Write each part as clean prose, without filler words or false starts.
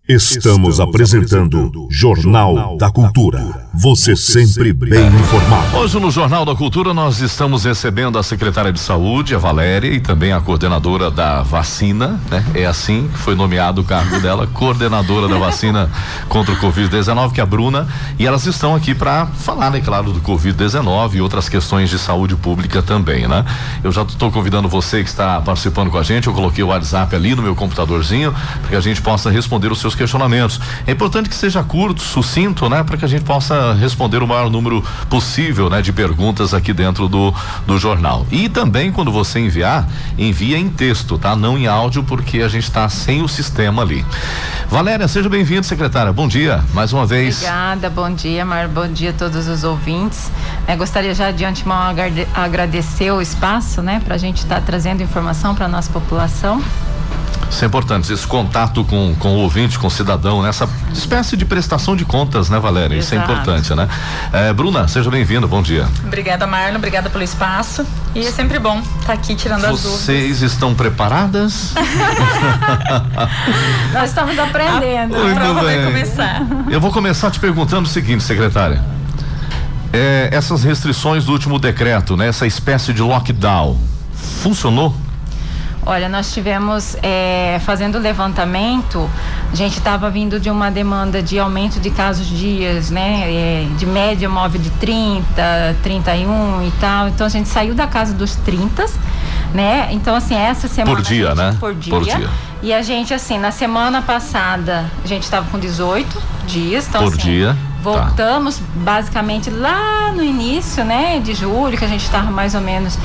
Estamos apresentando Jornal da Cultura. Você sempre bem informado. Hoje no Jornal da Cultura nós estamos recebendo a secretária de Saúde, a Valéria, e também a coordenadora da vacina, né? É assim que foi nomeado o cargo dela, coordenadora da vacina contra o Covid-19, que é a Bruna, e elas estão aqui para falar, né, claro, do Covid-19 e outras questões de saúde pública também, né? Eu já estou convidando você que está participando com a gente, eu coloquei o WhatsApp ali no meu computadorzinho, para que a gente possa responder os seus questionamentos. É importante que seja curto, sucinto, né? Para que a gente possa responder o maior número possível, né? De perguntas aqui dentro do jornal. E também quando você envia em texto, tá? Não em áudio, porque a gente está sem o sistema ali. Valéria, seja bem-vinda, secretária. Bom dia, mais uma vez. Obrigada, bom dia, Mar, bom dia a todos os ouvintes. Gostaria já de antemão agradecer o espaço, né? Para a gente estar trazendo informação para a nossa população. Isso é importante, esse contato com o ouvinte, com o cidadão, nessa espécie de prestação de contas, né, Valéria? Exato. Isso é importante, né? Bruna, seja bem-vinda, bom dia. Obrigada, Marlon, obrigada pelo espaço, e é sempre bom estar aqui tirando as dúvidas. Vocês estão preparadas? Nós estamos aprendendo. Muito bem. Vai começar. Eu vou começar te perguntando o seguinte, secretária. Essas restrições do último decreto, né? Essa espécie de lockdown, funcionou? Olha, nós tivemos, fazendo o levantamento, a gente estava vindo de uma demanda de aumento de casos dias, né? De média móvel de 30, 31 e tal. Então a gente saiu da casa dos 30, né? Então, assim, essa semana. Por dia, né? Por dia. Por dia. E a gente, assim, na semana passada, a gente estava com 18 dias. Então, por assim, dia. Voltamos basicamente lá no início, né, de julho, que a gente estava mais ou menos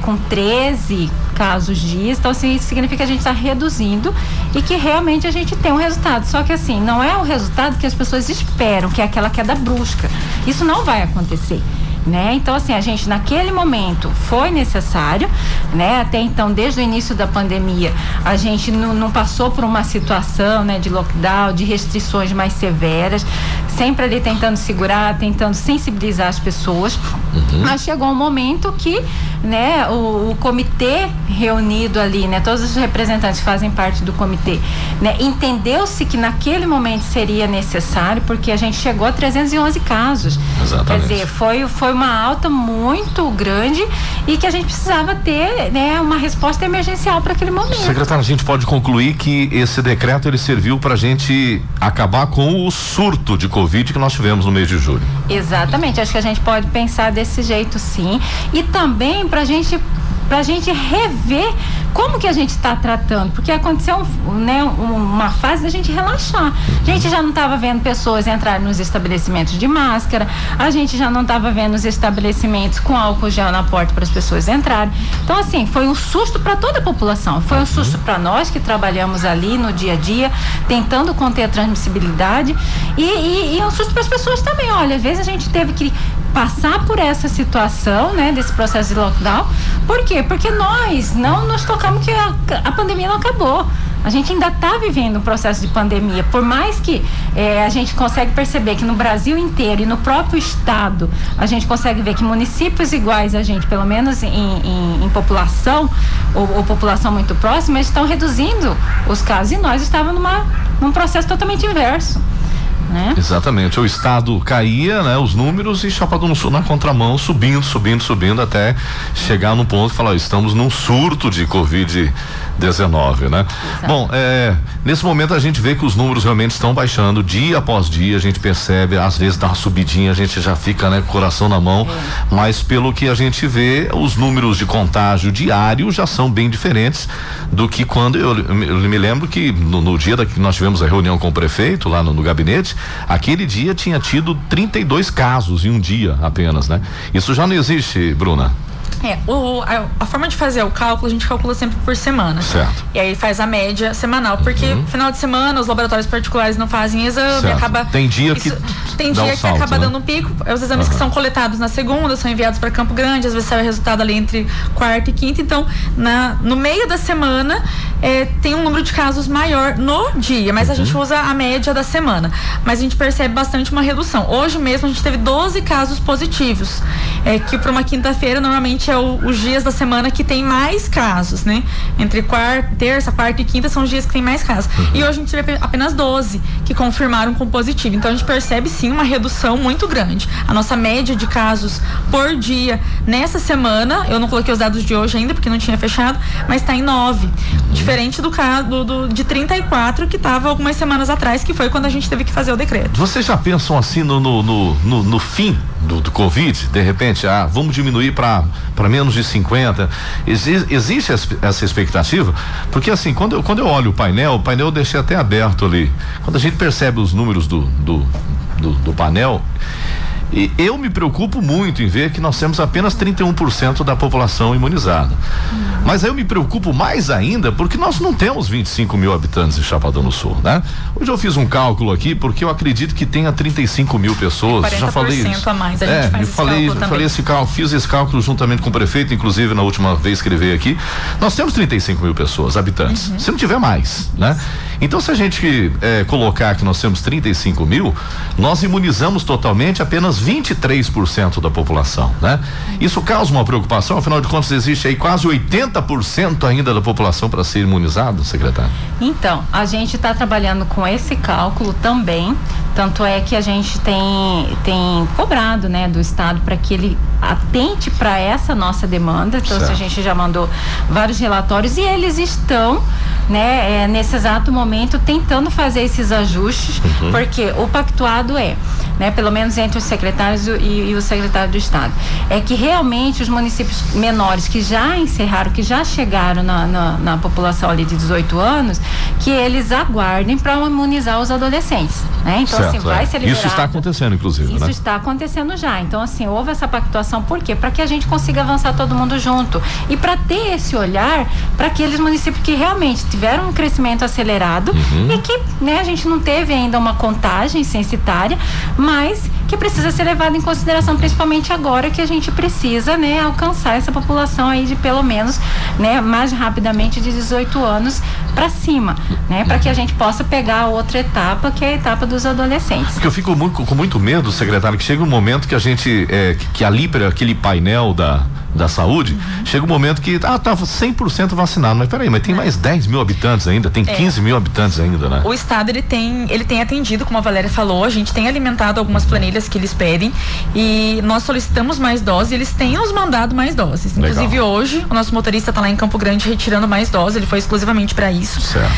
com 13 casos dias. Então, assim, isso significa que a gente está reduzindo e que realmente a gente tem um resultado. Só que, assim, não é o resultado que as pessoas esperam, que é aquela queda brusca. Isso não vai acontecer. Né? Então, assim, a gente naquele momento foi necessário, né? Até então, desde o início da pandemia, a gente não passou por uma situação, né, de lockdown, de restrições mais severas, sempre ali tentando segurar, tentando sensibilizar as pessoas. Mas chegou um momento que, né, o comitê reunido ali, né, todos os representantes que fazem parte do comitê, né, entendeu-se que naquele momento seria necessário, porque a gente chegou a 311 casos. Exatamente. Quer dizer, foi uma alta muito grande e que a gente precisava ter, né, uma resposta emergencial para aquele momento. Secretário, a gente pode concluir que esse decreto ele serviu para a gente acabar com o surto de Covid que nós tivemos no mês de julho. Exatamente, acho que a gente pode pensar desse jeito, sim, e também pra gente rever como que a gente está tratando, porque aconteceu, né, uma fase da gente relaxar. A gente já não estava vendo pessoas entrarem nos estabelecimentos de máscara, a gente já não estava vendo os estabelecimentos com álcool gel na porta para as pessoas entrarem. Então, assim, foi um susto para toda a população, foi um susto para nós que trabalhamos ali no dia a dia, tentando conter a transmissibilidade e um susto para as pessoas também. Olha, às vezes a gente teve que passar por essa situação, né, desse processo de lockdown. Por quê? Porque nós não nos tocamos que a pandemia não acabou. A gente ainda está vivendo um processo de pandemia. Por mais que a gente consegue perceber que no Brasil inteiro e no próprio estado, a gente consegue ver que municípios iguais a gente, pelo menos em população, ou população muito próxima, estão reduzindo os casos. E nós estávamos num processo totalmente inverso. Né? Exatamente, o estado caía, né, os números, e Chapadão do Sul na contramão, subindo até chegar no ponto de falar, estamos num surto de Covid-19, né? Exato. Bom, nesse momento a gente vê que os números realmente estão baixando dia após dia, a gente percebe, às vezes dá uma subidinha, a gente já fica, né, com o coração na mão, mas pelo que a gente vê, os números de contágio diário já são bem diferentes do que quando eu me lembro que no dia que nós tivemos a reunião com o prefeito lá no gabinete, aquele dia tinha tido 32 casos em um dia apenas, né? Isso já não existe, Bruna? A forma de fazer o cálculo, a gente calcula sempre por semana. Certo. E aí faz a média semanal, porque final de semana os laboratórios particulares não fazem exame, certo. Acaba... Tem dia que acaba dando um pico, os exames que são coletados na segunda, são enviados para Campo Grande, às vezes sai o resultado ali entre quarta e quinta, então no meio da semana tem um número de casos maior no dia, mas a gente usa a média da semana, mas a gente percebe bastante uma redução. Hoje mesmo a gente teve 12 casos positivos, que para uma quinta-feira normalmente geralmente é os dias da semana que tem mais casos, né? Entre terça, quarta e quinta são os dias que tem mais casos. E hoje a gente teve apenas 12 que confirmaram com positivo. Então a gente percebe sim uma redução muito grande. A nossa média de casos por dia nessa semana, eu não coloquei os dados de hoje ainda porque não tinha fechado, mas está em 9. Diferente do caso de 34 que estava algumas semanas atrás, que foi quando a gente teve que fazer o decreto. Vocês já pensam assim no fim do Covid? De repente, vamos diminuir para menos de 50. Existe essa expectativa? Porque assim, quando eu olho o painel eu deixei até aberto ali. Quando a gente percebe os números do painel, e eu me preocupo muito em ver que nós temos apenas 31% da população imunizada. Mas aí eu me preocupo mais ainda porque nós não temos 25 mil habitantes em Chapadão do Sul, né? Hoje eu fiz um cálculo aqui porque eu acredito que tenha 35 mil pessoas. 40% já falei isso. A mais, a gente faz fiz esse cálculo juntamente com o prefeito, inclusive na última vez que ele veio aqui. Nós temos 35 mil pessoas, habitantes. Se não tiver mais, né? Então, se a gente colocar que nós temos 35 mil, nós imunizamos totalmente apenas 23% da população, né? Isso causa uma preocupação, afinal de contas existe aí quase 80% ainda da população para ser imunizado, secretário? Então, a gente está trabalhando com esse cálculo também, tanto é que a gente tem cobrado, né, do Estado para que ele atente para essa nossa demanda. Então, a gente já mandou vários relatórios e eles estão, né, nesse exato momento tentando fazer esses ajustes, porque o pactuado né, pelo menos entre os secretários e o secretário do Estado, é que realmente os municípios menores que já encerraram, que já chegaram na população ali de 18 anos, que eles aguardem para imunizar os adolescentes, né? Então, assim, vai ser liberado. Isso está acontecendo, inclusive, Isso né? está acontecendo já. Então, assim, houve essa pactuação, por quê? Para que a gente consiga avançar todo mundo junto e para ter esse olhar para aqueles municípios que realmente tiveram um crescimento acelerado e que, né, a gente não teve ainda uma contagem censitária, mas que precisa ser levado em consideração, principalmente agora que a gente precisa, né, alcançar essa população aí de pelo menos, né, mais rapidamente de 18 anos para cima, né, para que a gente possa pegar a outra etapa, que é a etapa dos adolescentes. Porque eu fico com muito medo, secretário, que chega um momento que a gente, que ali para aquele painel da saúde, chega um momento que tá 100% vacinado, mas peraí, mas tem mais 10 mil habitantes ainda, tem 15 mil habitantes ainda, né? O Estado, ele tem atendido, como a Valéria falou, a gente tem alimentado algumas planilhas que eles pedem e nós solicitamos mais doses, eles têm nos mandado mais doses. Legal. Inclusive hoje, o nosso motorista tá lá em Campo Grande retirando mais doses, ele foi exclusivamente para isso. Certo.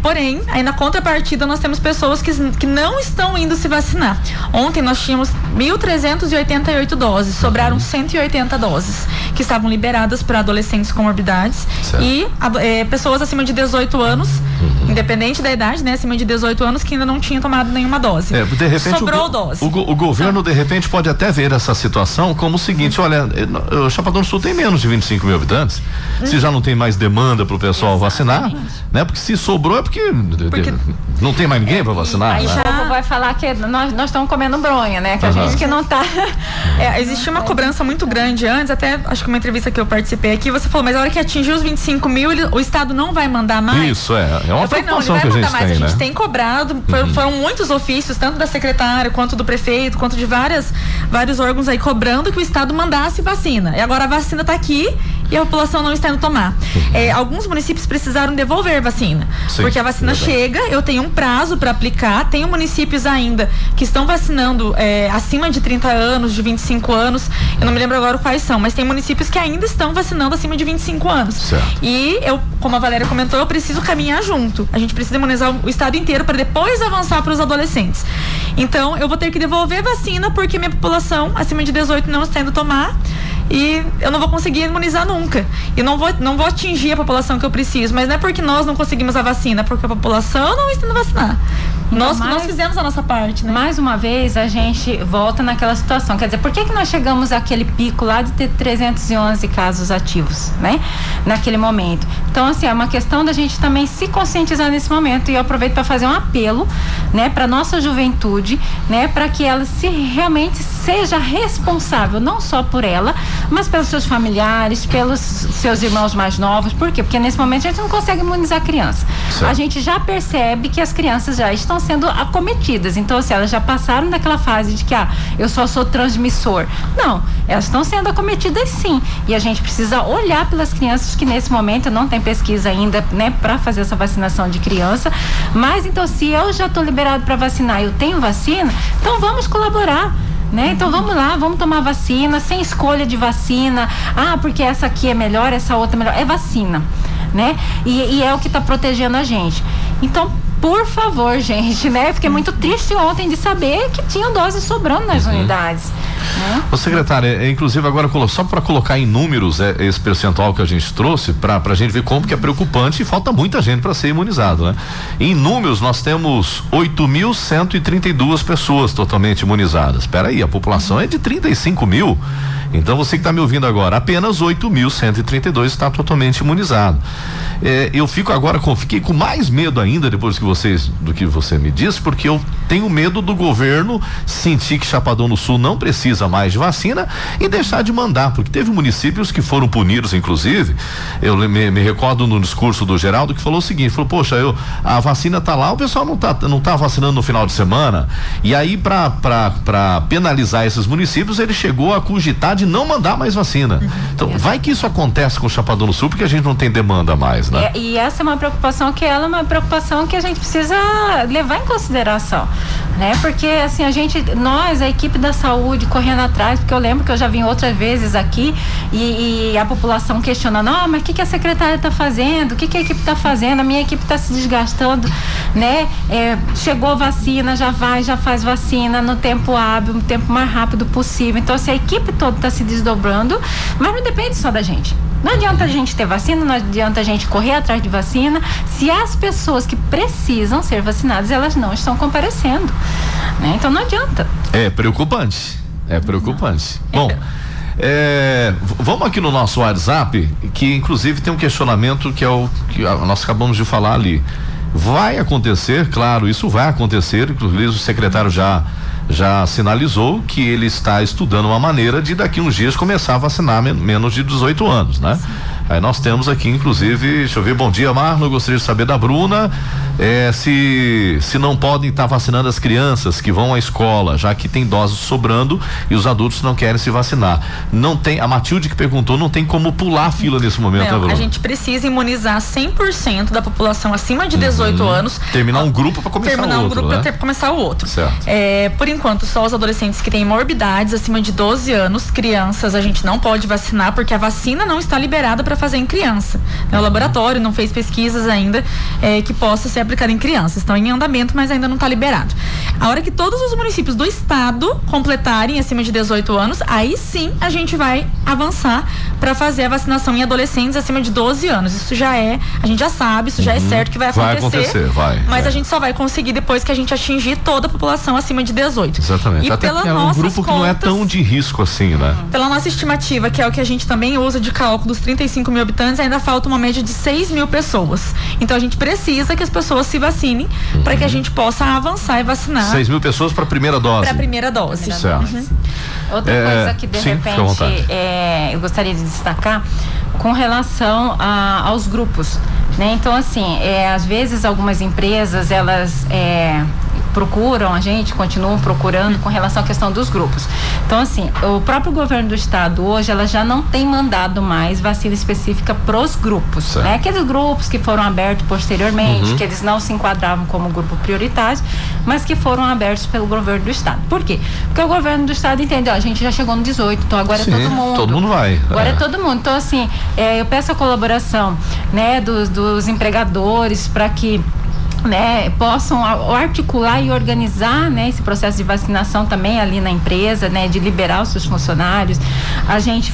Porém, aí na contrapartida nós temos pessoas que não estão indo se vacinar. Ontem nós tínhamos 1.388 doses, sobraram 180 doses que estavam liberadas para adolescentes com morbidades. Certo. E pessoas acima de 18 anos, independente da idade, né, acima de 18 anos, que ainda não tinham tomado nenhuma dose. De repente sobrou dose. O governo de repente pode até ver essa situação como o seguinte: olha, o Chapadão do Sul tem menos de 25 mil habitantes, se já não tem mais demanda para o pessoal vacinar, né? Porque se sobrou é porque não tem mais ninguém para vacinar. Aí né? o povo vai falar que nós estamos comendo bronha, né? Que a gente que não tá. Existia uma cobrança muito grande antes, até acho que uma entrevista que eu participei aqui, você falou, mas a hora que atingir os 25 mil, o Estado não vai mandar mais? Isso, é uma preocupação que a gente tem, A gente né? tem cobrado, foram muitos ofícios, tanto da secretária, quanto do prefeito, quanto de vários órgãos aí cobrando que o Estado mandasse vacina. E agora a vacina está aqui e a população não está indo tomar. Alguns municípios precisaram devolver vacina, porque a vacina chega, eu tenho um prazo para aplicar, tenho municípios ainda que estão vacinando acima de 30 anos, de 25 anos, eu não me lembro agora quais são, mas tem municípios que ainda estão vacinando acima de 25 anos. Certo. E eu, como a Valéria comentou, eu preciso caminhar junto. A gente precisa imunizar o estado inteiro para depois avançar para os adolescentes. Então, eu vou ter que devolver vacina porque minha população acima de 18 não está indo tomar. E eu não vou conseguir imunizar nunca. E não vou atingir a população que eu preciso. Mas não é porque nós não conseguimos a vacina, é porque a população não está indo vacinar. Então, nós fizemos a nossa parte, né? Mais uma vez, a gente volta naquela situação. Quer dizer, por que nós chegamos àquele pico lá de ter 311 casos ativos, né? Naquele momento. Então, assim, é uma questão da gente também se conscientizar nesse momento. E eu aproveito para fazer um apelo, né, para nossa juventude, né, para que ela realmente seja responsável, não só por ela, mas pelos seus familiares, pelos seus irmãos mais novos. Por quê? Porque nesse momento a gente não consegue imunizar a criança. Certo. A gente já percebe que as crianças já estão estão sendo acometidas. Então, assim, elas já passaram daquela fase de que, eu só sou transmissor. Não, elas estão sendo acometidas sim. E a gente precisa olhar pelas crianças que nesse momento não tem pesquisa ainda, né, para fazer essa vacinação de criança. Mas, então, se eu já estou liberado para vacinar, eu tenho vacina, então vamos colaborar. Né? Então vamos lá, vamos tomar vacina, sem escolha de vacina, porque essa aqui é melhor, essa outra é melhor, é vacina, né? E é o que está protegendo a gente. Então, por favor, gente, né? Fiquei muito triste ontem de saber que tinham doses sobrando nas unidades. Né? Ô, secretária, inclusive agora só para colocar em números esse percentual que a gente trouxe, para a gente ver como que é preocupante e falta muita gente para ser imunizado, né? Em números nós temos 8.132 pessoas totalmente imunizadas. Espera aí, a população é de 35 mil. Então você que está me ouvindo agora, apenas 8.132 está totalmente imunizado. Eu fiquei com mais medo ainda depois do que você me disse, porque eu tenho medo do governo sentir que Chapadão do Sul não precisa mais de vacina e deixar de mandar, porque teve municípios que foram punidos, inclusive. Eu me recordo no discurso do Geraldo que falou o seguinte, falou, poxa, a vacina tá lá, o pessoal não tá vacinando no final de semana, e aí para penalizar esses municípios, ele chegou a cogitar de não mandar mais vacina. Então, vai que isso acontece com o Chapadão do Sul, porque a gente não tem demanda mais, né? E essa é uma preocupação que a gente precisa levar em consideração, né? Porque, assim, a equipe da saúde correndo atrás, porque eu lembro que eu já vim outras vezes aqui e a população questionando, mas o que a secretária está fazendo? O que a equipe está fazendo? A minha equipe está se desgastando, né? Chegou vacina, já faz vacina no tempo hábil, no tempo mais rápido possível. Então, assim, a equipe toda está se desdobrando, mas não depende só da gente. Não adianta a gente ter vacina, não adianta a gente correr atrás de vacina, se as pessoas que precisam ser vacinadas, elas não estão comparecendo, né? Então não adianta. É preocupante. Bom, vamos aqui no nosso WhatsApp, que inclusive tem um questionamento que é o que nós acabamos de falar ali. Vai acontecer, claro, isso vai acontecer, inclusive o secretário já sinalizou que ele está estudando uma maneira de daqui uns dias começar a vacinar menos de 18 anos, né? Sim. Aí nós temos aqui, inclusive, deixa eu ver, bom dia, Marlon, eu gostaria de saber da Bruna, se não podem estar vacinando as crianças que vão à escola, já que tem doses sobrando e os adultos não querem se vacinar. Não tem, a Matilde que perguntou, não tem como pular a fila nesse momento, né, Bruna? A gente precisa imunizar 100% da população acima de 18 anos. Terminar um grupo para começar o outro. Terminar um grupo para começar o outro. Certo. Por enquanto, só os adolescentes que têm morbidades acima de 12 anos, crianças, a gente não pode vacinar porque a vacina não está liberada para fazer em criança. O laboratório não fez pesquisas ainda que possa ser aplicada em crianças. Estão em andamento, mas ainda não está liberado. A hora que todos os municípios do estado completarem acima de 18 anos, aí sim a gente vai avançar para fazer a vacinação em adolescentes acima de 12 anos. Isso a gente já sabe, isso já é certo que vai acontecer. Mas a gente só vai conseguir depois que a gente atingir toda a população acima de 18. Exatamente. E até pela é um grupo que não é tão de risco assim, né? Pela nossa estimativa, que é o que a gente também usa de cálculo dos 35 mil habitantes, ainda falta uma média de 6 mil pessoas. Então a gente precisa que as pessoas se vacinem para que a gente possa avançar e vacinar. 6 mil pessoas para a primeira dose. Para a primeira dose. Certo. Outra coisa que de repente eu gostaria de destacar com relação aos grupos, né? Então, assim, às vezes algumas empresas elas procuram a gente, continuam procurando com relação à questão dos grupos. Então, assim, o próprio governo do estado hoje, ela já não tem mandado mais vacina específica pros grupos, né? Aqueles grupos que foram abertos posteriormente, que eles não se enquadravam como grupo prioritário, mas que foram abertos pelo governo do estado. Por quê? Porque o governo do estado entendeu, a gente já chegou no 18, então agora é todo mundo. Todo mundo vai. Agora é todo mundo. Então, assim, eu peço a colaboração, né, dos empregadores para que, né, possam articular e organizar, né, esse processo de vacinação também ali na empresa, né, de liberar os seus funcionários. A gente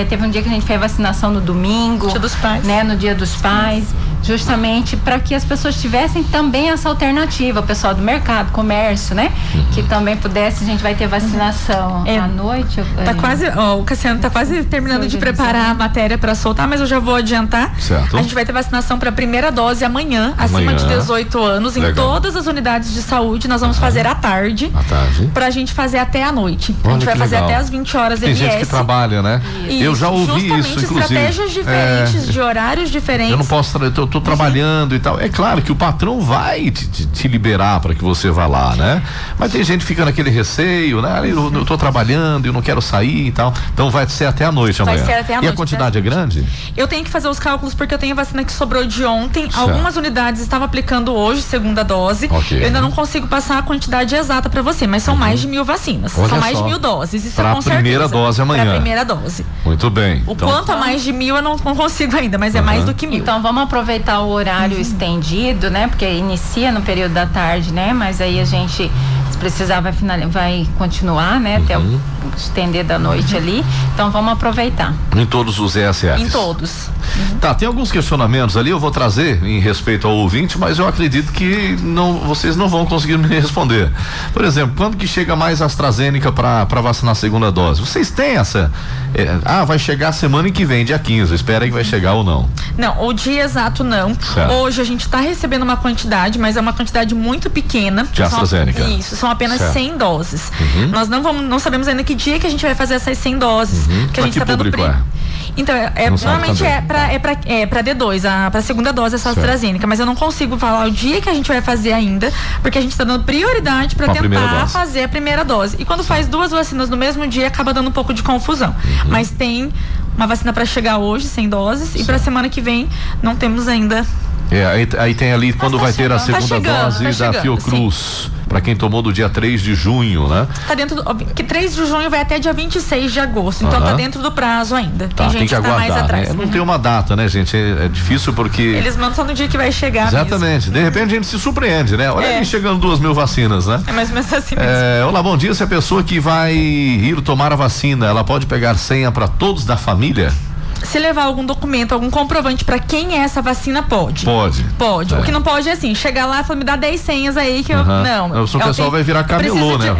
teve um dia que a gente fez vacinação no domingo, Dia dos Pais, né, no Dia dos Pais, justamente para que as pessoas tivessem também essa alternativa, o pessoal do mercado, comércio, né, que também pudesse. A gente vai ter vacinação à noite. Tá quase, o Cassiano tá quase terminando de preparar a matéria para soltar, mas eu já vou adiantar. Certo. A gente vai ter vacinação para a primeira dose amanhã, acima de 18 18 anos. Legal. Em todas as unidades de saúde, nós vamos fazer à tarde. À tarde. Pra gente fazer até a noite. Olha, a gente vai fazer até às 20 horas Tem MS. gente que trabalha, né? Isso. Eu já ouvi justamente isso, inclusive. Estratégias diferentes, de horários diferentes. Eu não posso, eu tô trabalhando e tal. É claro que o patrão vai te liberar para que você vá lá, né? Mas tem gente que fica naquele receio, né? Eu tô trabalhando, eu não quero sair e tal. Então vai ser até a noite amanhã. Vai ser até a noite. E a quantidade é grande? Eu tenho que fazer os cálculos porque eu tenho vacina que sobrou de ontem. Certo. Algumas unidades estavam aplicando hoje, segunda dose. Okay. Eu ainda não consigo passar a quantidade exata para você, mas são mais de 1.000 vacinas. Olha são mais só. de 1.000 doses. Isso pra com certeza. Primeira dose amanhã. Pra primeira dose. Muito bem. O quanto a mais de 1.000 eu não consigo ainda, mas é mais do que 1.000. Então vamos aproveitar o horário estendido, né? Porque inicia no período da tarde, né? Mas aí a gente, se precisar, vai continuar, né? Até o estender da noite ali. Então vamos aproveitar. Em todos os ESFs? Em todos. Tá, tem alguns questionamentos ali, eu vou trazer em respeito ao ouvinte, mas eu acredito que vocês não vão conseguir me responder. Por exemplo, quando que chega mais AstraZeneca para vacinar a segunda dose? Vocês têm essa? Vai chegar semana que vem, dia 15. Espera que vai chegar ou não? Não, o dia exato não. Certo. Hoje a gente está recebendo uma quantidade, mas é uma quantidade muito pequena. De AstraZeneca. Isso, são apenas 100 doses. Nós não sabemos ainda que dia que a gente vai fazer essas 100 doses. Que a gente está dando Então, normalmente é para D2, para segunda dose essa AstraZeneca, mas eu não consigo falar o dia que a gente vai fazer ainda, porque a gente está dando prioridade para tentar fazer a primeira dose. E quando faz duas vacinas no mesmo dia, acaba dando um pouco de confusão. Mas tem uma vacina para chegar hoje, 100 doses, e para semana que vem não temos ainda. Aí tem ali quando vai ter a segunda dose da Fiocruz. Sim. Para quem tomou do dia 3 de junho, né? Tá dentro que 3 de junho vai até dia 26 de agosto, então tá dentro do prazo ainda. Tem gente que aguardar, tá mais atrás. Né? Não tem uma data, né, gente? É difícil porque... Eles mandam só no dia que vai chegar. Exatamente. Mesmo. De repente a gente se surpreende, né? Olha aí chegando 2.000 vacinas, né? É mais ou menos assim mesmo. Olá, bom dia. Se a pessoa que vai ir tomar a vacina, ela pode pegar senha para todos da família? Se levar algum documento, algum comprovante pra quem é essa vacina, pode. Pode. O que não pode é assim, chegar lá e falar, me dá 10 senhas aí que eu... Não. O pessoal vai virar camelô, né?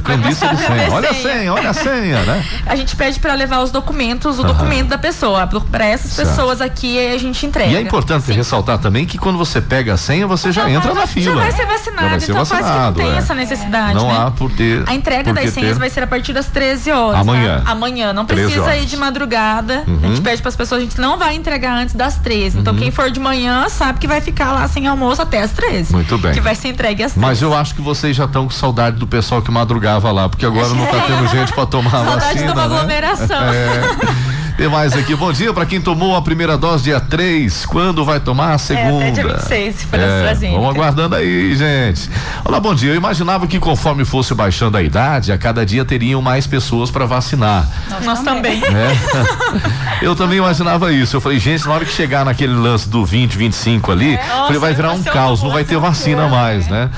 Cambista de senha. Olha a senha, né? A gente pede pra levar os documentos, o documento da pessoa. Pra essas pessoas aqui a gente entrega. E é importante ressaltar também que quando você pega a senha, você já entra na fila. Já vai ser vacinado, então quase que não tem essa necessidade, não há por ter... A entrega das senhas vai ser a partir das 13 horas. Amanhã, não precisa ir de madrugada. A gente pede para as pessoas, a gente não vai entregar antes das 13. Então quem for de manhã sabe que vai ficar lá sem almoço até as 13. Muito bem. Que vai ser entregue às 13. Mas eu acho que vocês já estão com saudade do pessoal que madrugava lá, porque agora não tá tendo gente para tomar a vacina. Saudade de uma aglomeração. Tem mais aqui, bom dia para quem tomou a primeira dose dia 3, quando vai tomar a segunda? Até dia 26, se for AstraZeneca. Vamos aguardando aí, gente. Olá, bom dia, eu imaginava que conforme fosse baixando a idade, a cada dia teriam mais pessoas para vacinar. Nós também. Eu também imaginava isso, eu falei, gente, na hora que chegar naquele lance do 20, 25 ali, falei, vai virar um caos, não vai ter vacina mais, né?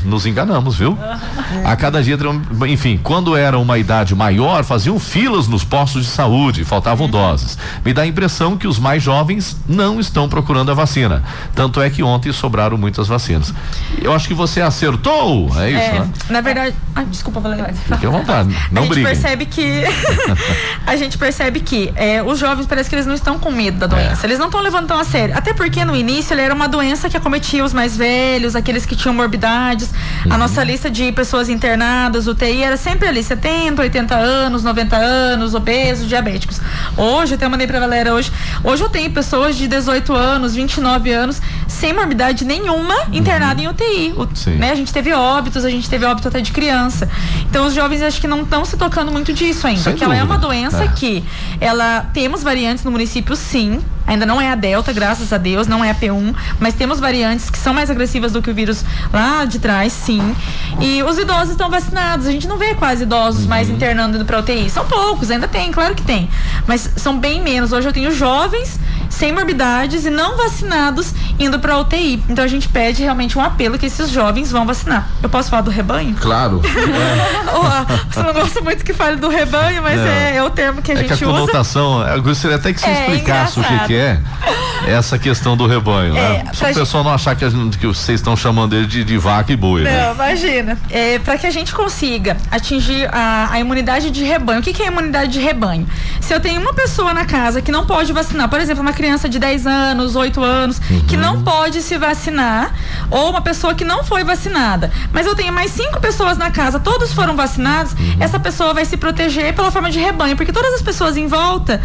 Nos enganamos, viu? A cada dia, enfim, quando era uma idade maior, faziam filas nos postos de saúde, faltavam doses. Me dá a impressão que os mais jovens não estão procurando a vacina. Tanto é que ontem sobraram muitas vacinas. Eu acho que você acertou, é isso, né? Na verdade, desculpa, Valéria. Fique à vontade, não briguem. A gente percebe que os jovens parece que eles não estão com medo da doença. Eles não estão levando tão a sério. Até porque no início ele era uma doença que acometia os mais velhos, aqueles que tinham morbidades. A nossa lista de pessoas internadas, UTI, era sempre ali 70, 80 anos, 90 anos, obesos, diabéticos. Hoje, eu até mandei pra galera hoje eu tenho pessoas de 18 anos, 29 anos, sem morbidade nenhuma, internada em UTI. Né? A gente teve óbito até de criança. Então os jovens acho que não estão se tocando muito disso ainda, porque ela é uma doença que temos variantes no município, sim. Ainda não é a Delta, graças a Deus, não é a P1, mas temos variantes que são mais agressivas do que o vírus lá de trás, sim. E os idosos estão vacinados, a gente não vê quase idosos mais internando indo pra UTI. São poucos, ainda tem, claro que tem, mas são bem menos. Hoje eu tenho jovens sem morbidades e não vacinados indo pra UTI. Então a gente pede realmente um apelo que esses jovens vão vacinar. Eu posso falar do rebanho? Claro. Você não gosta muito que fale do rebanho, mas é o termo que a gente usa. É que a conotação, eu gostaria até que você explicasse o que é essa questão do rebanho, né? Só o pessoal não achar que vocês estão chamando ele de vaca e boi, né? Não, imagina. Para que a gente consiga atingir a imunidade de rebanho. O que é a imunidade de rebanho? Se eu tenho uma pessoa na casa que não pode vacinar, por exemplo, uma criança criança de 10 anos, 8 anos, que não pode se vacinar, ou uma pessoa que não foi vacinada, mas eu tenho mais 5 pessoas na casa, todos foram vacinados, essa pessoa vai se proteger pela forma de rebanho, porque todas as pessoas em volta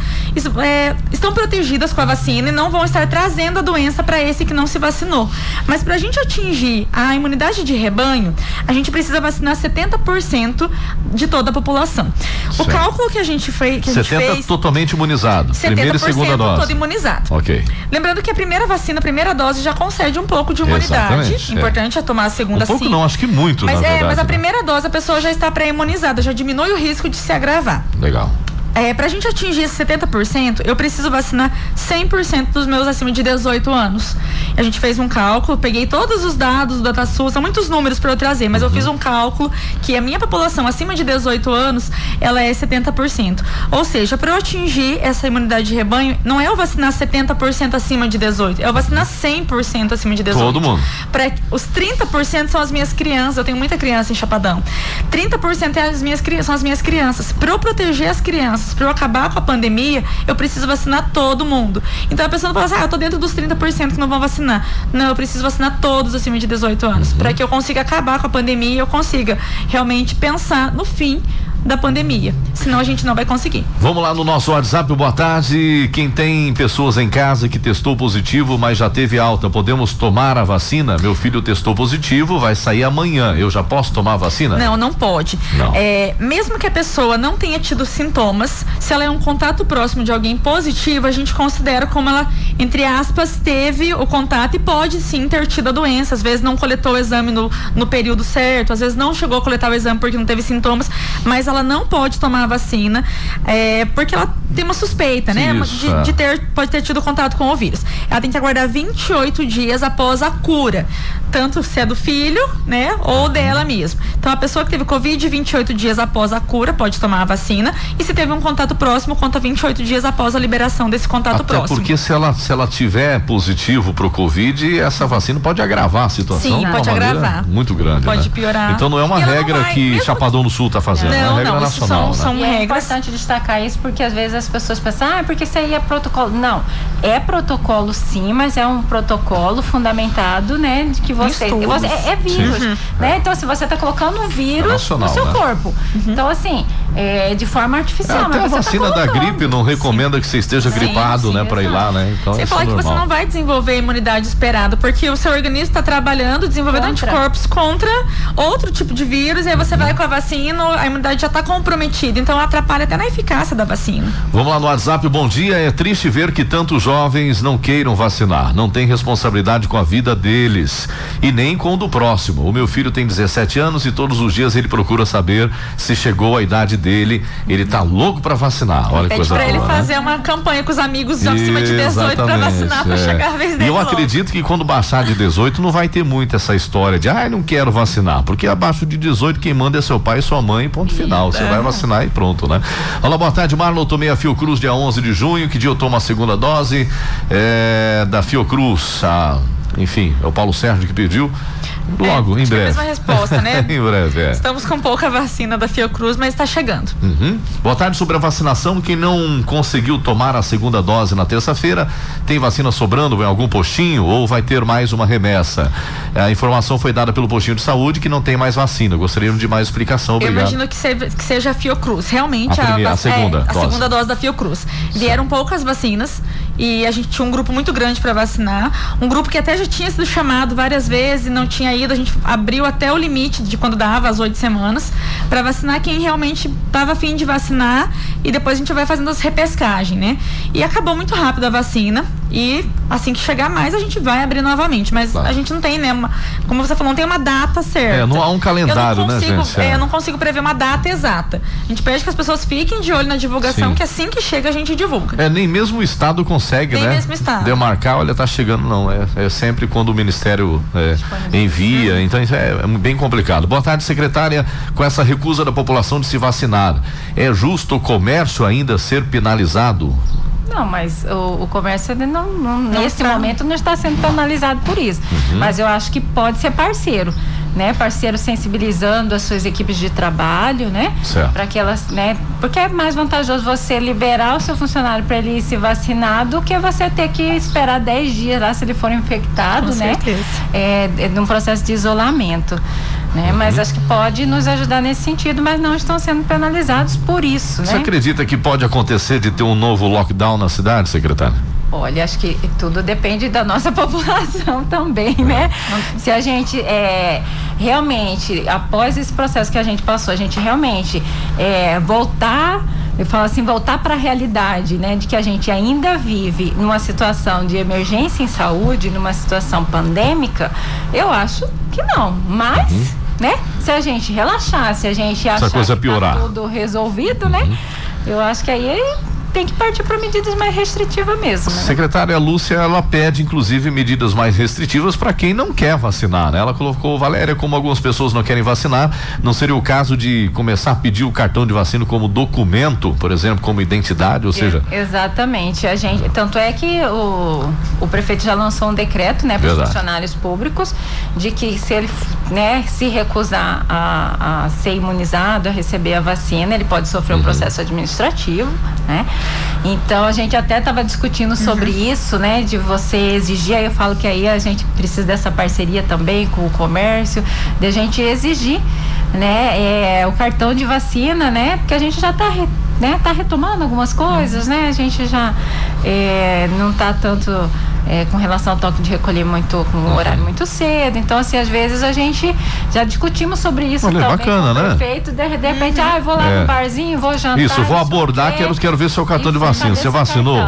estão protegidas com a vacina e não vão estar trazendo a doença para esse que não se vacinou. Mas para a gente atingir a imunidade de rebanho, a gente precisa vacinar 70% de toda a população. O cálculo que a gente fez... 70% totalmente imunizado, primeira e segunda dose. Todo imunizado. Ok. Lembrando que a primeira vacina, a primeira dose já concede um pouco de imunidade. Exatamente, Importante é tomar a segunda, pouco sim. Não, acho que muito, mas na verdade, mas a primeira dose a pessoa já está pré-imunizada, já diminui o risco de se agravar. Legal. Pra gente atingir esse 70%, eu preciso vacinar 100% dos meus acima de 18 anos. A gente fez um cálculo, peguei todos os dados do DataSul, são muitos números para eu trazer, mas eu fiz um cálculo que a minha população acima de 18 anos, ela é 70%. Ou seja, para eu atingir essa imunidade de rebanho, não é eu vacinar 70% acima de 18, é eu vacinar 100% acima de 18. Todo mundo. Os 30% são as minhas crianças, eu tenho muita criança em Chapadão. 30% são as minhas crianças. Para eu proteger as crianças, para eu acabar com a pandemia, eu preciso vacinar todo mundo. Então a pessoa não fala assim, eu tô dentro dos 30% que não vão vacinar. Não, eu preciso vacinar todos acima de 18 anos, para que eu consiga acabar com a pandemia e eu consiga realmente pensar no fim da pandemia, senão a gente não vai conseguir. Vamos lá no nosso WhatsApp, boa tarde. Quem tem pessoas em casa que testou positivo, mas já teve alta, podemos tomar a vacina? Meu filho testou positivo, vai sair amanhã, eu já posso tomar a vacina? Não, não pode. Não. Mesmo que a pessoa não tenha tido sintomas, se ela é um contato próximo de alguém positivo, a gente considera como ela, entre aspas, teve o contato e pode sim ter tido a doença. Às vezes não coletou o exame no período certo, às vezes não chegou a coletar o exame porque não teve sintomas, mas ela não pode tomar a vacina porque ela tem uma suspeita, né? Pode ter tido contato com o vírus. Ela tem que aguardar 28 dias após a cura, tanto se é do filho, né? Ou dela mesmo. Então a pessoa que teve Covid, 28 dias após a cura pode tomar a vacina, e se teve um contato próximo, conta 28 dias após a liberação desse contato próximo. Porque se ela tiver positivo pro Covid, essa vacina pode agravar a situação. Sim, de pode uma maneira agravar. Muito grande, pode né? piorar. Então não é uma regra que Chapadão do Sul tá fazendo, é uma regra nacional, são E é regras. importante destacar isso, porque às vezes as pessoas pensam, porque isso aí é protocolo. Não, é protocolo sim, mas é um protocolo fundamentado, né, de que você é vírus, né? Então, se você está colocando um vírus nacional, no seu né? corpo, então assim, de forma artificial. Até mas a você vacina tá da colocando. gripe não recomenda que você esteja gripado, né, para ir lá, né? Então, Sem isso falar é que você normal. não vai desenvolver a imunidade esperada, porque o seu organismo está trabalhando, desenvolvendo anticorpos contra outro tipo de vírus, e aí você vai com a vacina, a imunidade já está comprometida, então atrapalha até na eficácia da vacina. Vamos lá no WhatsApp, bom dia. É triste ver que tantos jovens não queiram vacinar, não tem responsabilidade com a vida deles e nem com o do próximo. O meu filho tem 17 anos e todos os dias ele procura saber se chegou a idade dele, ele tá louco para vacinar. Olha que coisa boa, pra ele né? fazer uma campanha com os amigos acima de 18 para vacinar, para chegar a vez dele. E eu logo. acredito que quando baixar de 18 não vai ter muito essa história de não quero vacinar, porque abaixo de 18 quem manda é seu pai e sua mãe, ponto final. Você vai vacinar e pronto, né? Olá, boa tarde, Marlon. Tomei a Fiocruz dia 11 de junho. Que dia eu tomo a segunda dose da Fiocruz? Enfim, é o Paulo Sérgio que pediu. Logo, em breve. A mesma resposta, né? Em breve, Estamos com pouca vacina da Fiocruz, mas está chegando. Boa tarde. Sobre a vacinação, quem não conseguiu tomar a segunda dose na terça-feira, tem vacina sobrando em algum postinho ou vai ter mais uma remessa? A informação foi dada pelo postinho de saúde que não tem mais vacina. Gostaria de mais explicação. Obrigado. Eu imagino que seja a Fiocruz. Realmente, a segunda dose da Fiocruz. Vieram poucas vacinas e a gente tinha um grupo muito grande para vacinar. Um grupo que até já tinha sido chamado várias vezes e não tinha ido. A gente abriu até o limite de quando dava, as 8 semanas, para vacinar quem realmente estava a fim de vacinar, e depois a gente vai fazendo as repescagens, né? E acabou muito rápido a vacina, e assim que chegar mais a gente vai abrir novamente, mas a gente não tem, né, como você falou, não tem uma data certa. Não há um calendário, né, gente? Eu não consigo prever uma data exata. A gente pede que as pessoas fiquem de olho na divulgação, que assim que chega a gente divulga. Nem mesmo o estado consegue, nem né? Mesmo estado. Demarcar, olha, tá chegando, não. É sempre quando o Ministério envia, então isso é bem complicado. Boa tarde, secretária. Com essa recusa da população de se vacinar, é justo o comércio ainda ser penalizado? Não, mas o comércio nesse momento não está sendo penalizado por isso. Mas eu acho que pode ser parceiro, né, parceiros sensibilizando as suas equipes de trabalho, né? Para que elas, né? Porque é mais vantajoso você liberar o seu funcionário para ele ir se vacinar do que você ter que esperar 10 dias lá se ele for infectado, né? Num processo de isolamento. Né? Mas acho que pode nos ajudar nesse sentido, mas não estão sendo penalizados por isso. Você né? acredita que pode acontecer de ter um novo lockdown na cidade, secretária? Olha, acho que tudo depende da nossa população também, né? Se a gente realmente, após esse processo que a gente passou, a gente realmente voltar para a realidade, né? De que a gente ainda vive numa situação de emergência em saúde, numa situação pandêmica, eu acho que não, mas, né? Se a gente relaxar, se a gente achar que tá tudo resolvido, né? Eu acho que aí tem que partir para medidas mais restritivas mesmo. Né? Secretária Lúcia, ela pede inclusive medidas mais restritivas para quem não quer vacinar, né? Ela colocou, Valéria, como algumas pessoas não querem vacinar, não seria o caso de começar a pedir o cartão de vacina como documento, por exemplo, como identidade, ou seja... Exatamente, tanto é que o prefeito já lançou um decreto, né, para os funcionários públicos, de que se ele, né, se recusar a ser imunizado, a receber a vacina, ele pode sofrer um processo administrativo, né? Então a gente até estava discutindo sobre isso, né? De você exigir, aí eu falo que aí a gente precisa dessa parceria também com o comércio, de a gente exigir, né? O cartão de vacina, né? Porque a gente já está tá retomando algumas coisas, né? A gente já não está tanto com relação ao toque de recolher com um horário muito cedo. Então, assim, às vezes a gente já discutimos sobre isso também. Bacana, né? Perfeito, de repente, eu vou lá no barzinho, vou jantar. Isso, vou abordar, quero ver seu cartão de vacina. Você vacinou?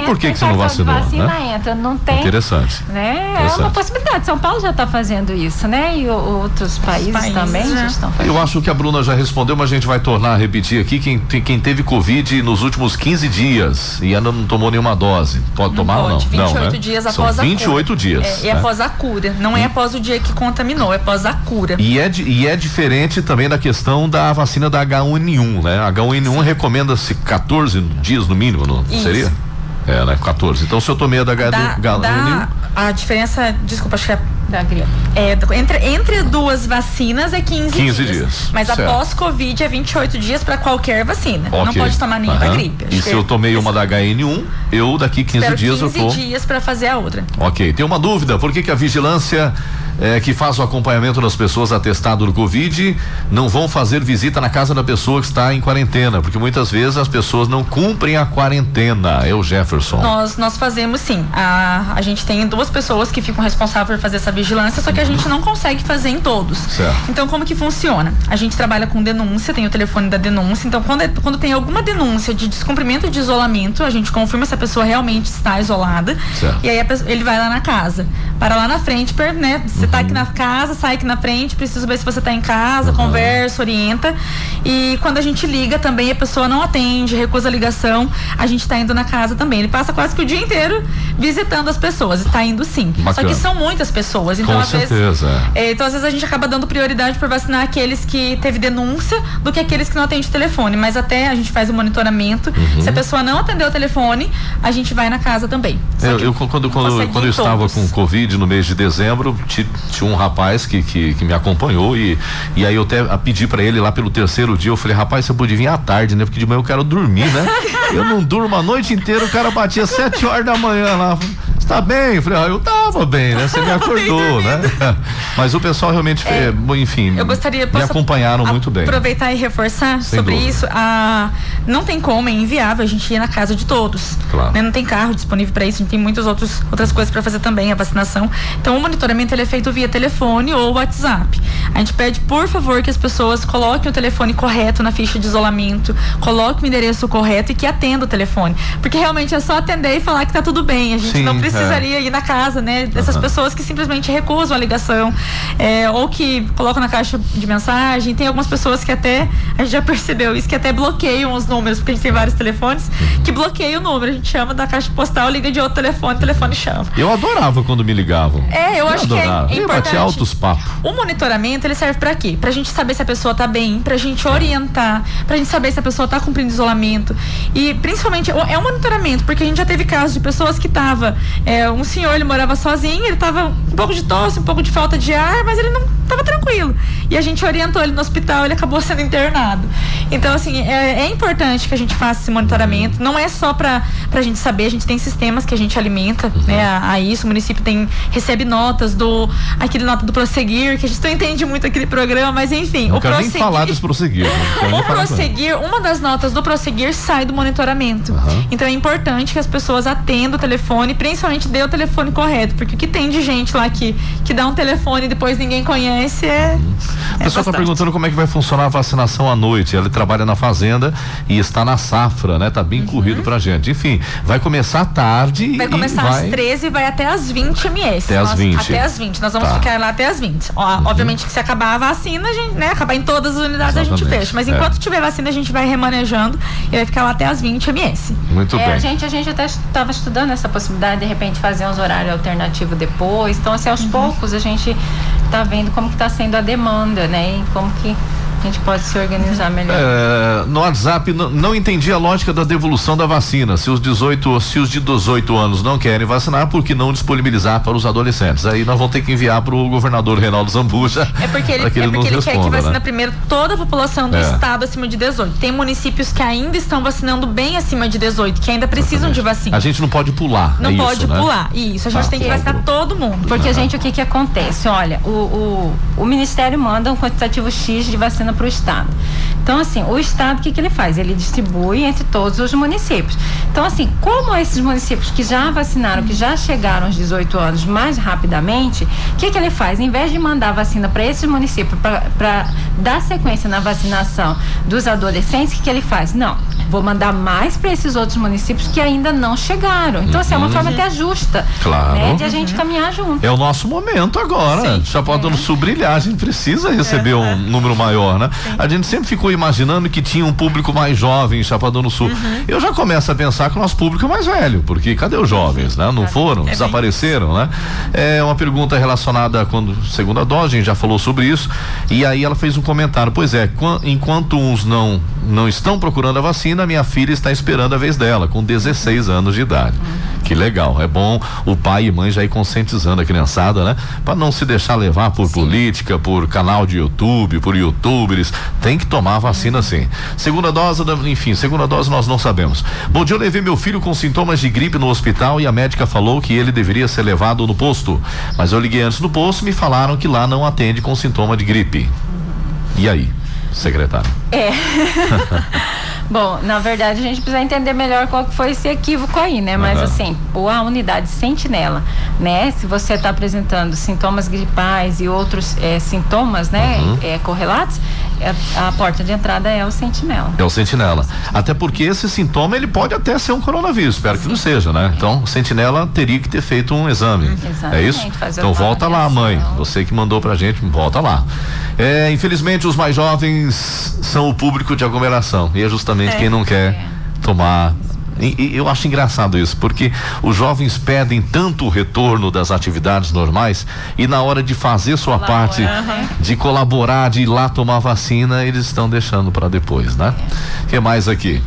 Por que você não vacinou? Vacina entra, não tem. Interessante. Né? É uma possibilidade. São Paulo já está fazendo isso, né? E outros países também já estão fazendo. Eu acho que a Bruna já respondeu, mas a gente vai tornar a repetir aqui. Quem teve Covid nos últimos 15 dias e ainda não tomou nenhuma dose, pode tomar ou não? 28 dias após a cura. 28 dias. Após a cura. Não é após o dia que contaminou, é após a cura. E é diferente também da questão da vacina da H1N1, né? A H1N1 recomenda-se 14 dias no mínimo, não seria? Né? 14. Então, se eu tomei a da H1N1... A diferença, desculpa, acho que da gripe. Entre duas vacinas é 15 dias. Mas após Covid é 28 dias para qualquer vacina. Não pode tomar nenhuma da gripe. E se eu tomei uma da HN1, eu daqui 15 dias eu tô... 15 dias para fazer a outra. Ok. Tem uma dúvida, por que a vigilância que faz o acompanhamento das pessoas atestado do Covid não vão fazer visita na casa da pessoa que está em quarentena? Porque muitas vezes as pessoas não cumprem a quarentena. Jefferson. Nós fazemos sim. A gente tem 2 pessoas que ficam responsáveis por fazer essa vigilância, só que a gente não consegue fazer em todos. Certo. Então, como que funciona? A gente trabalha com denúncia, tem o telefone da denúncia. Então, quando tem alguma denúncia de descumprimento de isolamento, a gente confirma se a pessoa realmente está isolada. Certo. E aí ele vai lá na casa. Para lá na frente, né? Você tá aqui na casa, sai aqui na frente, preciso ver se você tá em casa, conversa, orienta. E quando a gente liga também, a pessoa não atende, recusa a ligação, a gente tá indo na casa também. Ele passa quase que o dia inteiro visitando as pessoas, está indo sim. Bacana. Só que são muitas pessoas, então às vezes a gente acaba dando prioridade por vacinar aqueles que teve denúncia do que aqueles que não atendem o telefone, mas até a gente faz o monitoramento. Se a pessoa não atendeu o telefone, a gente vai na casa também. Quando eu estava com Covid no mês de dezembro, tinha um rapaz que me acompanhou e aí eu até pedi pra ele lá pelo 3º dia, eu falei, rapaz, você pode vir à tarde, né? Porque de manhã eu quero dormir, né? Eu não durmo a noite inteira, o cara batia 7 horas da manhã lá. Você tá bem? Eu falei, eu tava bem, né? Você me acordou, né? Mas o pessoal realmente, enfim, eu gostaria, me acompanharam muito bem. Aproveitar e reforçar sobre isso. Não tem como, é inviável a gente ir na casa de todos. Claro. Né? Não tem carro disponível para isso, a gente tem muitas outras coisas para fazer também, a vacinação. Então, o monitoramento ele é feito via telefone ou WhatsApp. A gente pede, por favor, que as pessoas coloquem o telefone correto na ficha de isolamento, coloquem o endereço correto e que atenda o telefone. Porque realmente é só atender e falar que tá tudo bem. A gente não precisaria ir na casa, né? Dessas pessoas que simplesmente recusam a ligação, ou que colocam na caixa de mensagem. Tem algumas pessoas que até, a gente já percebeu isso, que até bloqueiam os números, porque a gente tem vários telefones, que bloqueiam o número. A gente chama da caixa postal, liga de outro telefone, o telefone chama. Eu adorava quando me ligavam. Eu acho que é importante. Batia altos papos. O monitoramento monitoramento, ele serve pra quê? Pra gente saber se a pessoa tá bem, pra gente orientar, pra gente saber se a pessoa tá cumprindo isolamento. E principalmente é um monitoramento, porque a gente já teve casos de pessoas que tava, um senhor, ele morava sozinho, ele tava um pouco de tosse, um pouco de falta de ar, mas ele não tava tranquilo. E a gente orientou ele no hospital, ele acabou sendo internado. Então, assim, é importante que a gente faça esse monitoramento. Não é só pra gente saber, a gente tem sistemas que a gente alimenta, né, a isso. O município recebe notas aquele nota do Prosseguir, que a gente não entende muito aquele programa, mas enfim. Não quero nem falar dos Prosseguir. Uma das notas do Prosseguir sai do monitoramento. Então é importante que as pessoas atendam o telefone, principalmente dê o telefone correto, porque o que tem de gente lá que dá um telefone e depois ninguém conhece o pessoal está perguntando como é que vai funcionar a vacinação à noite. Ele trabalha na fazenda e está na safra, né? Tá bem corrido pra gente. Enfim, vai começar à tarde. Vai começar às 13 e vai até às 20 ms. Até às 20. Até às 20. Nós vamos ficar lá até às 20. Obviamente que se acabar a vacina, a gente, né? Acabar em todas as unidades, a gente fecha. Mas enquanto tiver vacina, a gente vai remanejando e vai ficar lá até às 20 ms. Muito bem. A gente até estava estudando essa possibilidade de repente fazer uns horários alternativos depois. Então, assim, aos poucos a gente tá vendo como que tá sendo a demanda, né? E como que a gente pode se organizar melhor. No WhatsApp, não entendi a lógica da devolução da vacina. Se os de 18 anos não querem vacinar, por que não disponibilizar para os adolescentes? Aí nós vamos ter que enviar para o governador Reinaldo Zambuja. É porque ele quer que vacina primeiro toda a população do estado acima de 18. Tem municípios que ainda estão vacinando bem acima de 18, que ainda precisam de vacina. A gente não pode pular. Não pode pular. Isso, a gente tem que vacinar todo mundo. Porque, gente, o que acontece? Olha, o Ministério manda um quantitativo X de vacina para o estado. Então, assim, o estado, o que ele faz? Ele distribui entre todos os municípios. Então, assim, como esses municípios que já vacinaram, que já chegaram aos 18 anos mais rapidamente, o que ele faz? Em vez de mandar vacina para esses municípios para dar sequência na vacinação dos adolescentes, o que ele faz? Não, vou mandar mais para esses outros municípios que ainda não chegaram. Então, assim, é uma forma até justa, né, de a gente caminhar junto. É o nosso momento agora. Já pode subrilhar, a gente precisa receber um número maior, né? Sim. A gente sempre ficou imaginando que tinha um público mais jovem em Chapadão do Sul. Eu já começo a pensar que o nosso público é mais velho, porque cadê os jovens, né? Não foram, desapareceram, né? É uma pergunta relacionada quando segunda dose, a gente já falou sobre isso, e aí ela fez um comentário, pois é, enquanto uns não estão procurando a vacina, minha filha está esperando a vez dela, com 16 anos de idade. Que legal, é bom o pai e mãe já ir conscientizando a criançada, né? Para não se deixar levar por política, por canal de YouTube, por youtubers, tem que tomar a vacina sim. Segunda dose nós não sabemos. Bom dia, eu levei meu filho com sintomas de gripe no hospital e a médica falou que ele deveria ser levado no posto, mas eu liguei antes no posto e me falaram que lá não atende com sintoma de gripe. E aí, secretário? Bom, na verdade a gente precisa entender melhor qual que foi esse equívoco aí, né? Mas assim, a unidade Sentinela, né? Se você está apresentando sintomas gripais e outros sintomas, né? Correlatos, a porta de entrada é o Sentinela. É o Sentinela. Até porque esse sintoma, ele pode até ser um coronavírus, espero que não seja, né? Então, o Sentinela teria que ter feito um exame. É isso? Então volta lá, mãe. Você que mandou pra gente, volta lá. Infelizmente, os mais jovens são o público de aglomeração. E é justamente quem não quer tomar. E eu acho engraçado isso, porque os jovens pedem tanto o retorno das atividades normais e na hora de fazer sua parte, de colaborar, de ir lá tomar vacina, eles estão deixando para depois, né? O que mais aqui?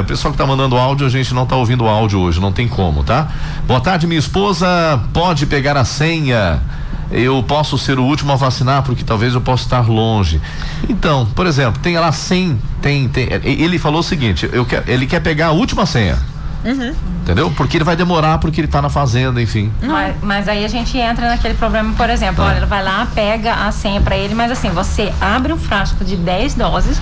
O pessoal que tá mandando áudio, a gente não tá ouvindo o áudio hoje, não tem como, tá? Boa tarde, minha esposa pode pegar a senha. Eu posso ser o último a vacinar porque talvez eu possa estar longe. Então, por exemplo, tem lá 100, ele falou o seguinte, ele quer pegar a última senha. Entendeu? Porque ele vai demorar, porque ele tá na fazenda, enfim. Mas aí a gente entra naquele problema, por exemplo, olha, ele vai lá, pega a senha pra ele, mas assim, você abre um frasco de 10 doses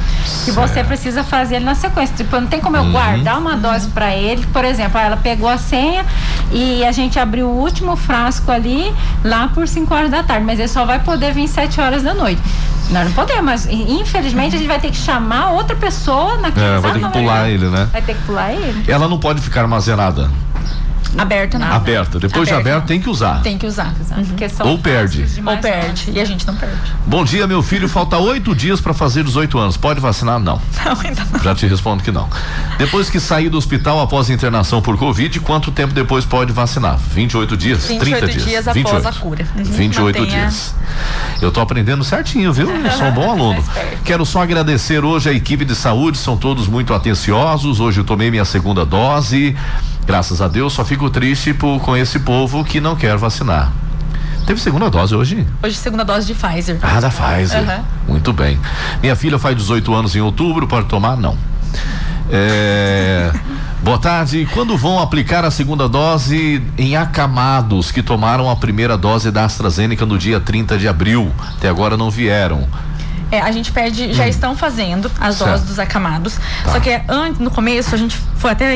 e você precisa fazer ele na sequência. Tipo, não tem como eu guardar uma dose pra ele, por exemplo, ela pegou a senha e a gente abriu o último frasco ali lá por 5 horas da tarde, mas ele só vai poder vir 7 horas da noite. Nós não podemos, mas infelizmente a gente vai ter que chamar outra pessoa naquele vai ter que pular ele, né? Vai ter que pular ele. Ela não pode ficar armazenada. Aberta não. Aberta. Depois de aberta tem que usar. Tem que usar. Ou perde. Ou perde. E a gente não perde. Bom dia, meu filho. Falta 8 dias para fazer 18 anos. Pode vacinar? Não. Não, ainda não. Já te respondo que não. Depois que sair do hospital após a internação por Covid, quanto tempo depois pode vacinar? 28 dias? 30 dias após 28. a cura. 28 dias. Eu tô aprendendo certinho, viu? Eu sou um bom aluno. Quero só agradecer hoje a equipe de saúde, são todos muito atenciosos. Hoje eu tomei minha segunda dose. Graças a Deus, só fico triste com esse povo que não quer vacinar. Teve segunda dose hoje? Hoje segunda dose de Pfizer. Ah, da Pfizer. Muito bem. Minha filha faz 18 anos em outubro, pode tomar? Não. Boa tarde. Quando vão aplicar a segunda dose em acamados que tomaram a primeira dose da AstraZeneca no dia 30 de abril? Até agora não vieram. A gente pede, já estão fazendo as doses dos acamados, só que no começo a gente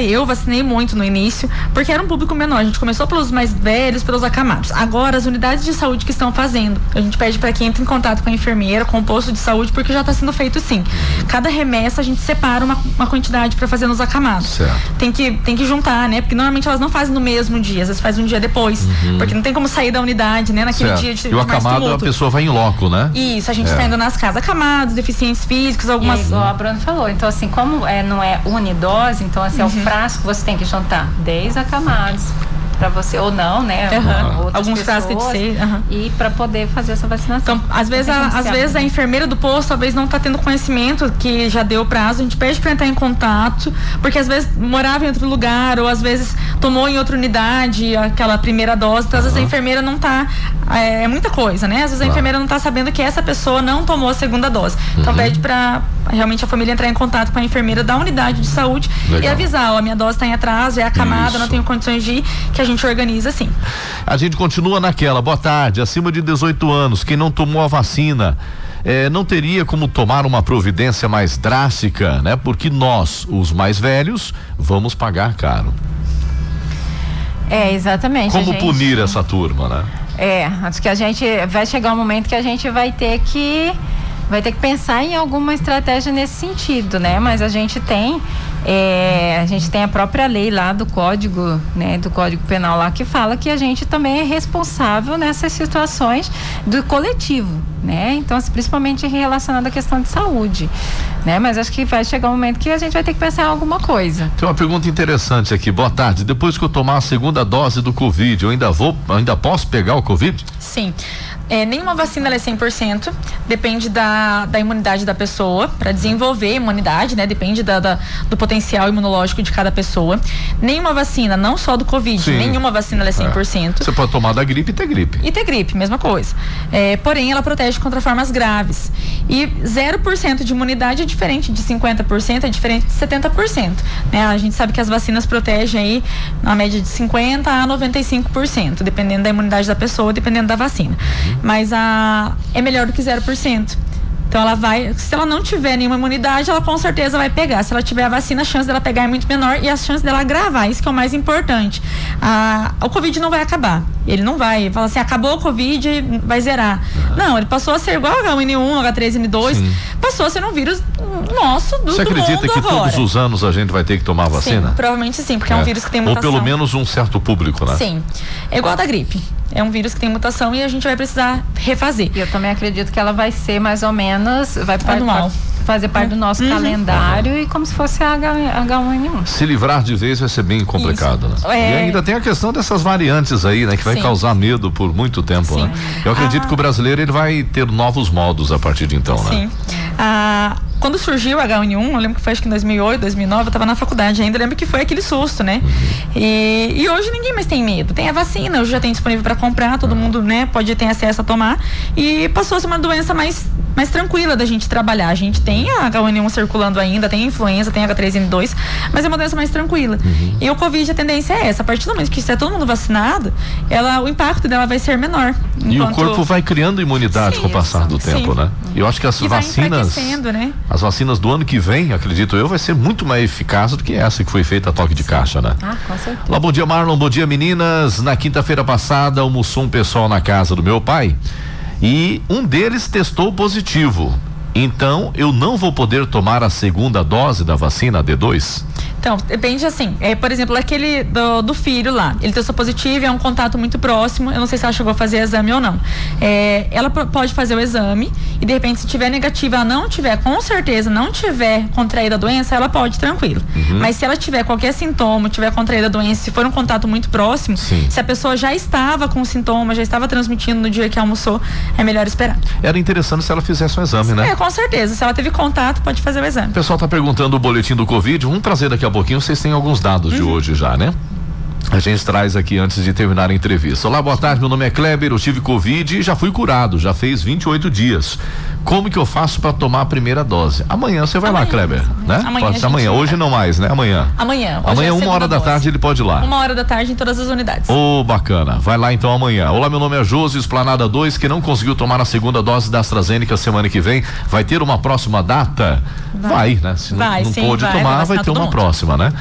eu vacinei muito no início, porque era um público menor, a gente começou pelos mais velhos, pelos acamados. Agora as unidades de saúde que estão fazendo, a gente pede para quem entra em contato com a enfermeira, com o posto de saúde, porque já está sendo feito sim. Cada remessa a gente separa uma quantidade para fazer nos acamados. Certo. Tem que juntar, né? Porque normalmente elas não fazem no mesmo dia, às vezes fazem um dia depois, porque não tem como sair da unidade, né? Naquele dia de E o acamado a pessoa vai em loco, né? Isso, a gente está indo nas casas, acamados, deficientes físicos, algumas. Igual a Bruna falou, então assim, como não é unidose, então assim, é o frasco, você tem que juntar 10 acamados para você, ou não, né? Alguns frascos de ser. E para poder fazer essa vacinação. Então, às vezes a enfermeira do posto talvez não está tendo conhecimento que já deu o prazo, a gente pede para entrar em contato, porque às vezes morava em outro lugar, ou às vezes tomou em outra unidade aquela primeira dose, então às vezes a enfermeira não está, é muita coisa, né? Às vezes a enfermeira não está sabendo que essa pessoa não tomou a segunda dose. Então pede para realmente a família entrar em contato com a enfermeira da unidade de saúde. Legal. E avisar, a minha dose está em atraso, é acamada, não tenho condições de ir, que a gente organiza sim. A gente continua naquela. Boa tarde. Acima de 18 anos, quem não tomou a vacina, não teria como tomar uma providência mais drástica, né? Porque nós, os mais velhos, vamos pagar caro. Exatamente. Como punir essa turma, né? Acho que a gente vai chegar um momento que a gente vai ter que pensar em alguma estratégia nesse sentido, né? Mas a gente tem a própria lei lá do Código, né? Do Código Penal lá, que fala que a gente também é responsável nessas situações do coletivo, né? Então, assim, principalmente relacionado à questão de saúde, né? Mas acho que vai chegar um momento que a gente vai ter que pensar em alguma coisa. Tem uma pergunta interessante aqui. Boa tarde. Depois que eu tomar a segunda dose do Covid, eu ainda posso pegar o Covid? Sim. Nenhuma vacina ela é 100%, depende da imunidade da pessoa, para desenvolver a imunidade, né? Depende do potencial imunológico de cada pessoa. Nenhuma vacina, não só do Covid, nenhuma vacina ela é 100%. Você pode tomar da gripe e ter gripe. E ter gripe, mesma coisa. Porém, ela protege contra formas graves. E 0% de imunidade é diferente de 50%, é diferente de 70%. Né? A gente sabe que as vacinas protegem aí na média de 50% a 95%, dependendo da imunidade da pessoa, dependendo da vacina. Mas é melhor do que 0%. Então ela se ela não tiver nenhuma imunidade, ela com certeza vai pegar. Se ela tiver a vacina, a chance dela pegar é muito menor e a chance dela agravar, isso que é o mais importante. O Covid não vai acabar. Ele não vai falar assim, acabou o Covid, vai zerar. Não, ele passou a ser igual H1N1, H3N2, passou a ser um vírus nosso, do mundo. Você acredita que todos os anos a gente vai ter que tomar a vacina? Sim, provavelmente sim, porque é um vírus que tem mutação. Ou pelo menos um certo público, né? Sim, é igual a da gripe. É um vírus que tem mutação e a gente vai precisar refazer. E eu também acredito que ela vai ser mais ou menos, vai fazer parte do nosso calendário e como se fosse a H1N1. Se livrar de vez vai ser bem complicado, né? E ainda tem a questão dessas variantes aí, né? Que vai causar medo por muito tempo, né? Eu acredito que o brasileiro ele vai ter novos modos a partir de então, né? Sim. Quando surgiu o H1N1, eu lembro que foi acho que em 2008, 2009, eu tava na faculdade ainda, eu lembro que foi aquele susto, né? E hoje ninguém mais tem medo, tem a vacina, hoje já tem disponível para comprar, todo mundo, né, pode ter acesso a tomar e passou a ser uma doença mais tranquila da gente trabalhar. A gente tem a H1N1 circulando ainda, tem a influenza, tem a H3N2, mas é uma doença mais tranquila. E o Covid, a tendência é essa, a partir do momento que estiver todo mundo vacinado, o impacto dela vai ser menor. E o corpo vai criando imunidade com o passar do tempo, né? E eu acho que as vacinas, né? As vacinas do ano que vem, acredito eu, vai ser muito mais eficaz do que essa que foi feita a toque de caixa, né? Com certeza. Olá, bom dia, Marlon, bom dia, meninas. Na quinta-feira passada, almoçou um pessoal na casa do meu pai e um deles testou positivo. Então, eu não vou poder tomar a segunda dose da vacina D2? Então, depende assim, por exemplo, aquele do filho lá, ele testou positivo, é um contato muito próximo, eu não sei se ela chegou a fazer exame ou não. Ela pode fazer o exame e de repente se tiver negativa, ela não tiver, com certeza, não tiver contraído a doença, ela pode, tranquilo. Mas se ela tiver qualquer sintoma, tiver contraído a doença, se for um contato muito próximo, se a pessoa já estava com sintoma, já estava transmitindo no dia que almoçou, é melhor esperar. Era interessante se ela fizesse um exame, né? Com certeza, se ela teve contato, pode fazer o exame. O pessoal está perguntando o boletim do Covid, vamos trazer daqui a pouquinho, vocês têm alguns dados de hoje já, né? A gente traz aqui antes de terminar a entrevista. Olá, boa tarde, meu nome é Kleber, eu tive Covid e já fui curado, já fez 28 dias. Como que eu faço para tomar a primeira dose? Amanhã você vai lá, Kleber, né? Amanhã, hoje não mais, né? Amanhã. Amanhã, 1h da tarde ele pode ir lá. 1h da tarde em todas as unidades. Bacana. Vai lá então amanhã. Olá, meu nome é Josi, Esplanada 2, que não conseguiu tomar a segunda dose da AstraZeneca semana que vem. Vai ter uma próxima data? Vai, né? Se não pôde tomar, vai ter uma próxima, né?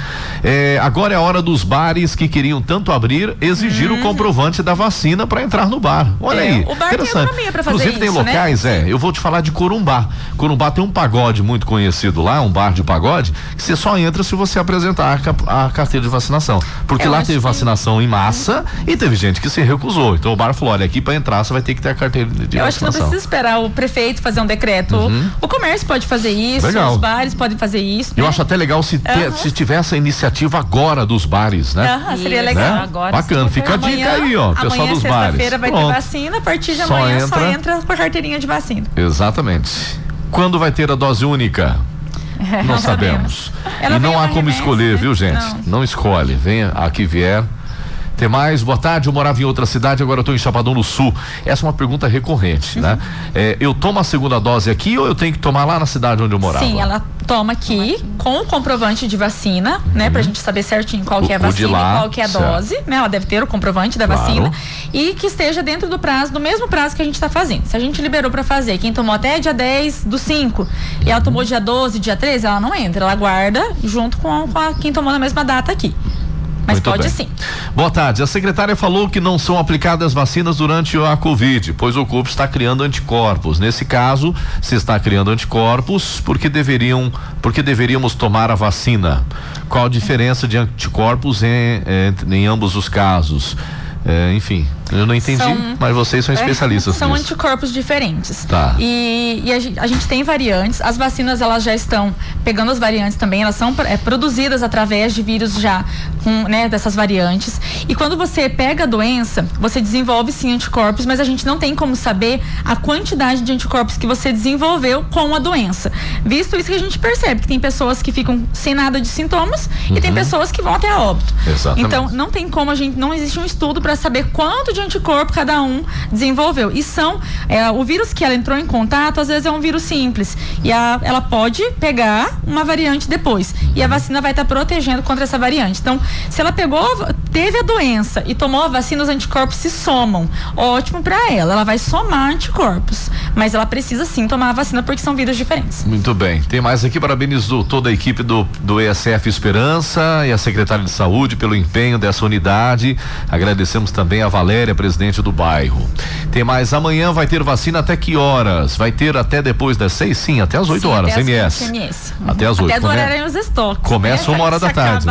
Agora é a hora dos bares que queriam tanto abrir, exigir o comprovante da vacina para entrar no bar. Olha aí. O bar tem economia para fazer Inclusive isso, tem locais, eu vou te falar de Corumbá. Corumbá tem um pagode muito conhecido lá, um bar de pagode, que você só entra se você apresentar a carteira de vacinação. Porque lá teve vacinação em massa e teve gente que se recusou. Então o bar falou, olha, aqui para entrar você vai ter que ter a carteira de vacinação. Eu acho que não precisa esperar o prefeito fazer um decreto. O comércio pode fazer isso, legal. Os bares podem fazer isso. Eu acho até legal se tivesse a iniciativa agora dos bares, né? Seria legal. Né? Agora, bacana, fica a dica aí, ó, pessoal dos bares. Sexta-feira vai ter vacina, a partir de amanhã só entra com a carteirinha de vacina. Exatamente. Quando vai ter a dose única? Não sabemos. E não há como escolher, viu, gente? Não escolhe. Venha a que vier. Tem mais? Boa tarde, eu morava em outra cidade, agora eu estou em Chapadão do Sul. Essa é uma pergunta recorrente, né? Eu tomo a segunda dose aqui ou eu tenho que tomar lá na cidade onde eu morava? Sim, ela toma aqui com o comprovante de vacina, né? Pra gente saber certinho qual que é a vacina e qual que é a dose, né? Ela deve ter o comprovante da vacina e que esteja dentro do prazo, do mesmo prazo que a gente tá fazendo. Se a gente liberou pra fazer, quem tomou até dia 10/5 e ela tomou dia 12, dia 13, ela não entra, ela guarda junto com quem tomou na mesma data aqui. Mas muito pode bem. Sim. Boa tarde. A secretária falou que não são aplicadas vacinas durante a Covid, pois o corpo está criando anticorpos. Nesse caso, se está criando anticorpos, por que deveríamos tomar a vacina? Qual a diferença de anticorpos em ambos os casos? Enfim, eu não entendi, mas vocês são especialistas são nisso. Anticorpos diferentes. Tá. E a gente tem variantes, as vacinas elas já estão pegando as variantes também, elas são produzidas através de vírus já dessas variantes. E quando você pega a doença, você desenvolve sim anticorpos, mas a gente não tem como saber a quantidade de anticorpos que você desenvolveu com a doença. Visto isso que a gente percebe que tem pessoas que ficam sem nada de sintomas e tem pessoas que vão até a óbito. Exatamente. Então não tem como não existe um estudo para saber quanto de anticorpo cada um desenvolveu. E o vírus que ela entrou em contato, às vezes é um vírus simples. E ela pode pegar uma variante depois. E a vacina vai estar protegendo contra essa variante. Então, se ela teve a doença e tomou a vacina, os anticorpos se somam. Ótimo para ela. Ela vai somar anticorpos. Mas ela precisa sim tomar a vacina porque são vírus diferentes. Muito bem. Tem mais aqui. Parabenizo toda a equipe do ESF Esperança e a secretária de Saúde pelo empenho dessa unidade. Agradecemos também a Valéria, presidente do bairro. Tem mais, amanhã vai ter vacina até que horas? Vai ter até depois das 6? Sim, até as 8 horas, MS. Até as 8. Até adorarem os estoques. Começa 1h da tarde.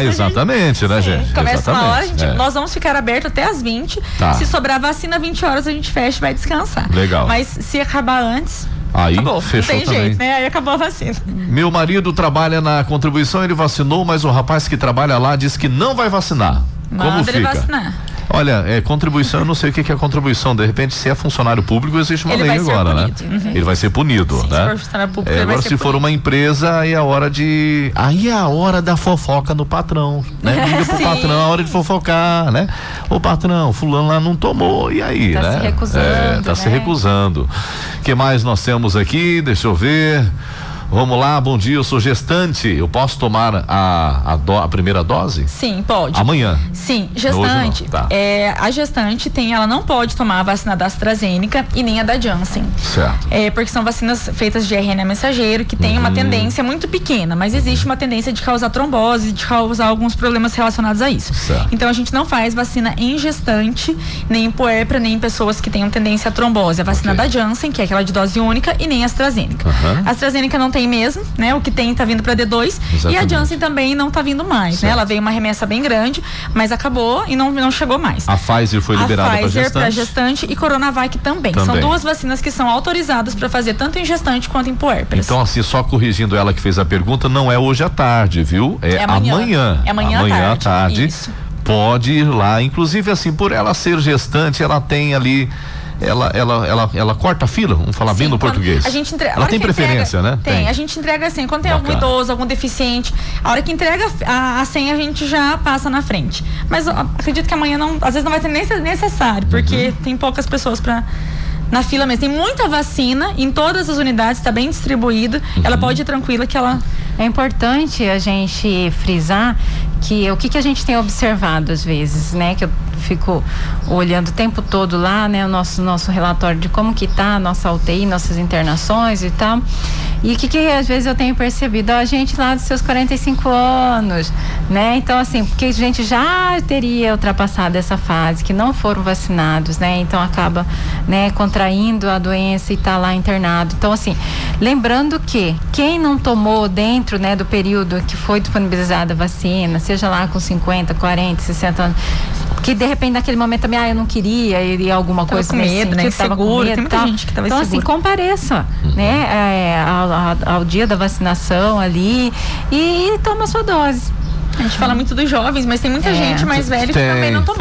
Exatamente, né, gente? Começa uma hora, nós vamos ficar aberto até as 20. Tá. Se sobrar vacina, 20 horas a gente fecha e vai descansar. Legal. Mas se acabar antes, aí acabou. Fechou não tem também. Jeito, né? Aí acabou a vacina. Meu marido trabalha na contribuição, ele vacinou, mas o rapaz que trabalha lá disse que não vai vacinar. Como fica? Ele vacinar. Olha, contribuição, eu não sei o que é contribuição. De repente, se é funcionário público, existe uma lei agora, né? Ele vai ser punido, sim, né? Se for funcionário público, ele agora, vai ser for uma empresa, aí é a hora de. Aí é a hora da fofoca no patrão, né? Liga pro patrão, a hora de fofocar, né? Ô patrão, fulano lá não tomou, e aí, né? Se recusando. Tá se recusando. O que mais nós temos aqui? Deixa eu ver. Vamos lá, bom dia, eu sou gestante, eu posso tomar a primeira dose? Sim, pode. Amanhã? Sim, gestante, tá. A gestante ela não pode tomar a vacina da AstraZeneca e nem a da Janssen. Certo. Porque são vacinas feitas de RNA mensageiro que tem uma tendência muito pequena, mas existe uma tendência de causar trombose, de causar alguns problemas relacionados a isso. Certo. Então a gente não faz vacina em gestante, nem em puérpera, nem em pessoas que tenham tendência à trombose. A vacina da Janssen, que é aquela de dose única, e nem a AstraZeneca. A AstraZeneca não tem tem mesmo, né? O que tem tá vindo para D2. Exatamente. E a Janssen também não tá vindo mais, certo, né? Ela veio uma remessa bem grande, mas acabou e não chegou mais. A Pfizer foi liberada para gestante e Coronavac também. São 2 vacinas que são autorizadas para fazer tanto em gestante quanto em puérperas. Então, assim, só corrigindo ela que fez a pergunta, não é hoje à tarde, viu? É amanhã. É amanhã à tarde. Isso. Pode ir lá, inclusive assim, por ela ser gestante, ela tem ali, ela corta a fila, vamos falar bem no português. Ela tem preferência, entrega, né? Tem, a gente entrega assim, quando tem algum idoso, algum deficiente, a hora que entrega a senha, a gente já passa na frente. Mas eu acredito que amanhã às vezes não vai ser nem necessário, porque tem poucas pessoas na fila mesmo. Tem muita vacina em todas as unidades, está bem distribuída. Ela pode ir tranquila que ela... É importante a gente frisar que o que a gente tem observado às vezes, né? Que eu fico olhando o tempo todo lá, né? O nosso relatório de como que tá a nossa UTI, nossas internações e tal. E o que às vezes eu tenho percebido, a gente lá dos seus 45 anos, né? Então, assim, porque a gente já teria ultrapassado essa fase, que não foram vacinados, né? Então acaba, né, contraindo a doença e tá lá internado. Então, assim, lembrando que quem não tomou dentro, né, do período que foi disponibilizada a vacina, seja lá com 50, 40, 60 anos, que de repente naquele momento também, eu não queria, e alguma coisa com medo, né? Inseguro, tem muita gente que tava então, inseguro. Assim, compareça, né, ao dia da vacinação ali e toma a sua dose. A gente fala muito dos jovens, mas tem muita gente mais velha que também não tomou.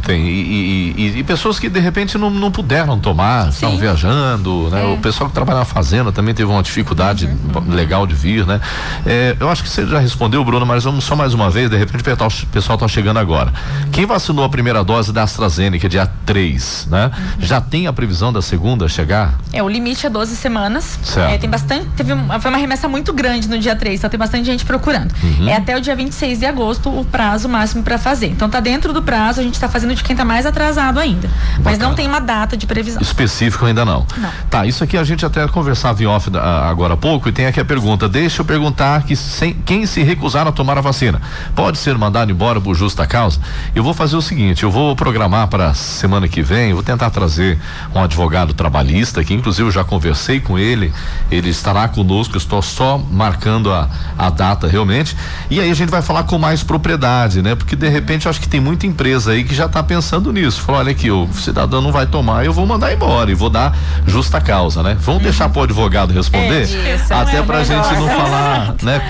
Tem. E pessoas que de repente não puderam tomar, estavam viajando, né? O pessoal que trabalha na fazenda também teve uma dificuldade legal de vir, né? Eu acho que você já respondeu, Bruno, mas vamos só mais uma vez, de repente o pessoal tá chegando agora. Quem vacinou a primeira dose da AstraZeneca, dia 3, né? Já tem a previsão da segunda chegar? O limite é 12 semanas. Certo. Tem bastante, foi uma remessa muito grande no dia 3, então tem bastante gente procurando. Até o dia 26 de agosto o prazo máximo para fazer. Então tá dentro do prazo, a gente tá fazendo de quem tá mais atrasado ainda. Mas não tem uma data de previsão. Específico ainda não. Tá, isso aqui a gente até conversava em off agora há pouco e tem aqui a pergunta, deixa eu perguntar quem se recusar a tomar a vacina pode ser mandado embora por justa causa? Eu vou fazer o seguinte, eu vou programar para semana que vem, vou tentar trazer um advogado trabalhista que inclusive eu já conversei com ele estará conosco, eu estou só marcando a data realmente, e aí a gente vai falar com mais propriedade, né? Porque de repente eu acho que tem muita empresa aí que já está pensando nisso. Falou, olha aqui, o cidadão não vai tomar, eu vou mandar embora e vou dar justa causa, né? Vamos deixar para o advogado responder, até pra gente não falar, né,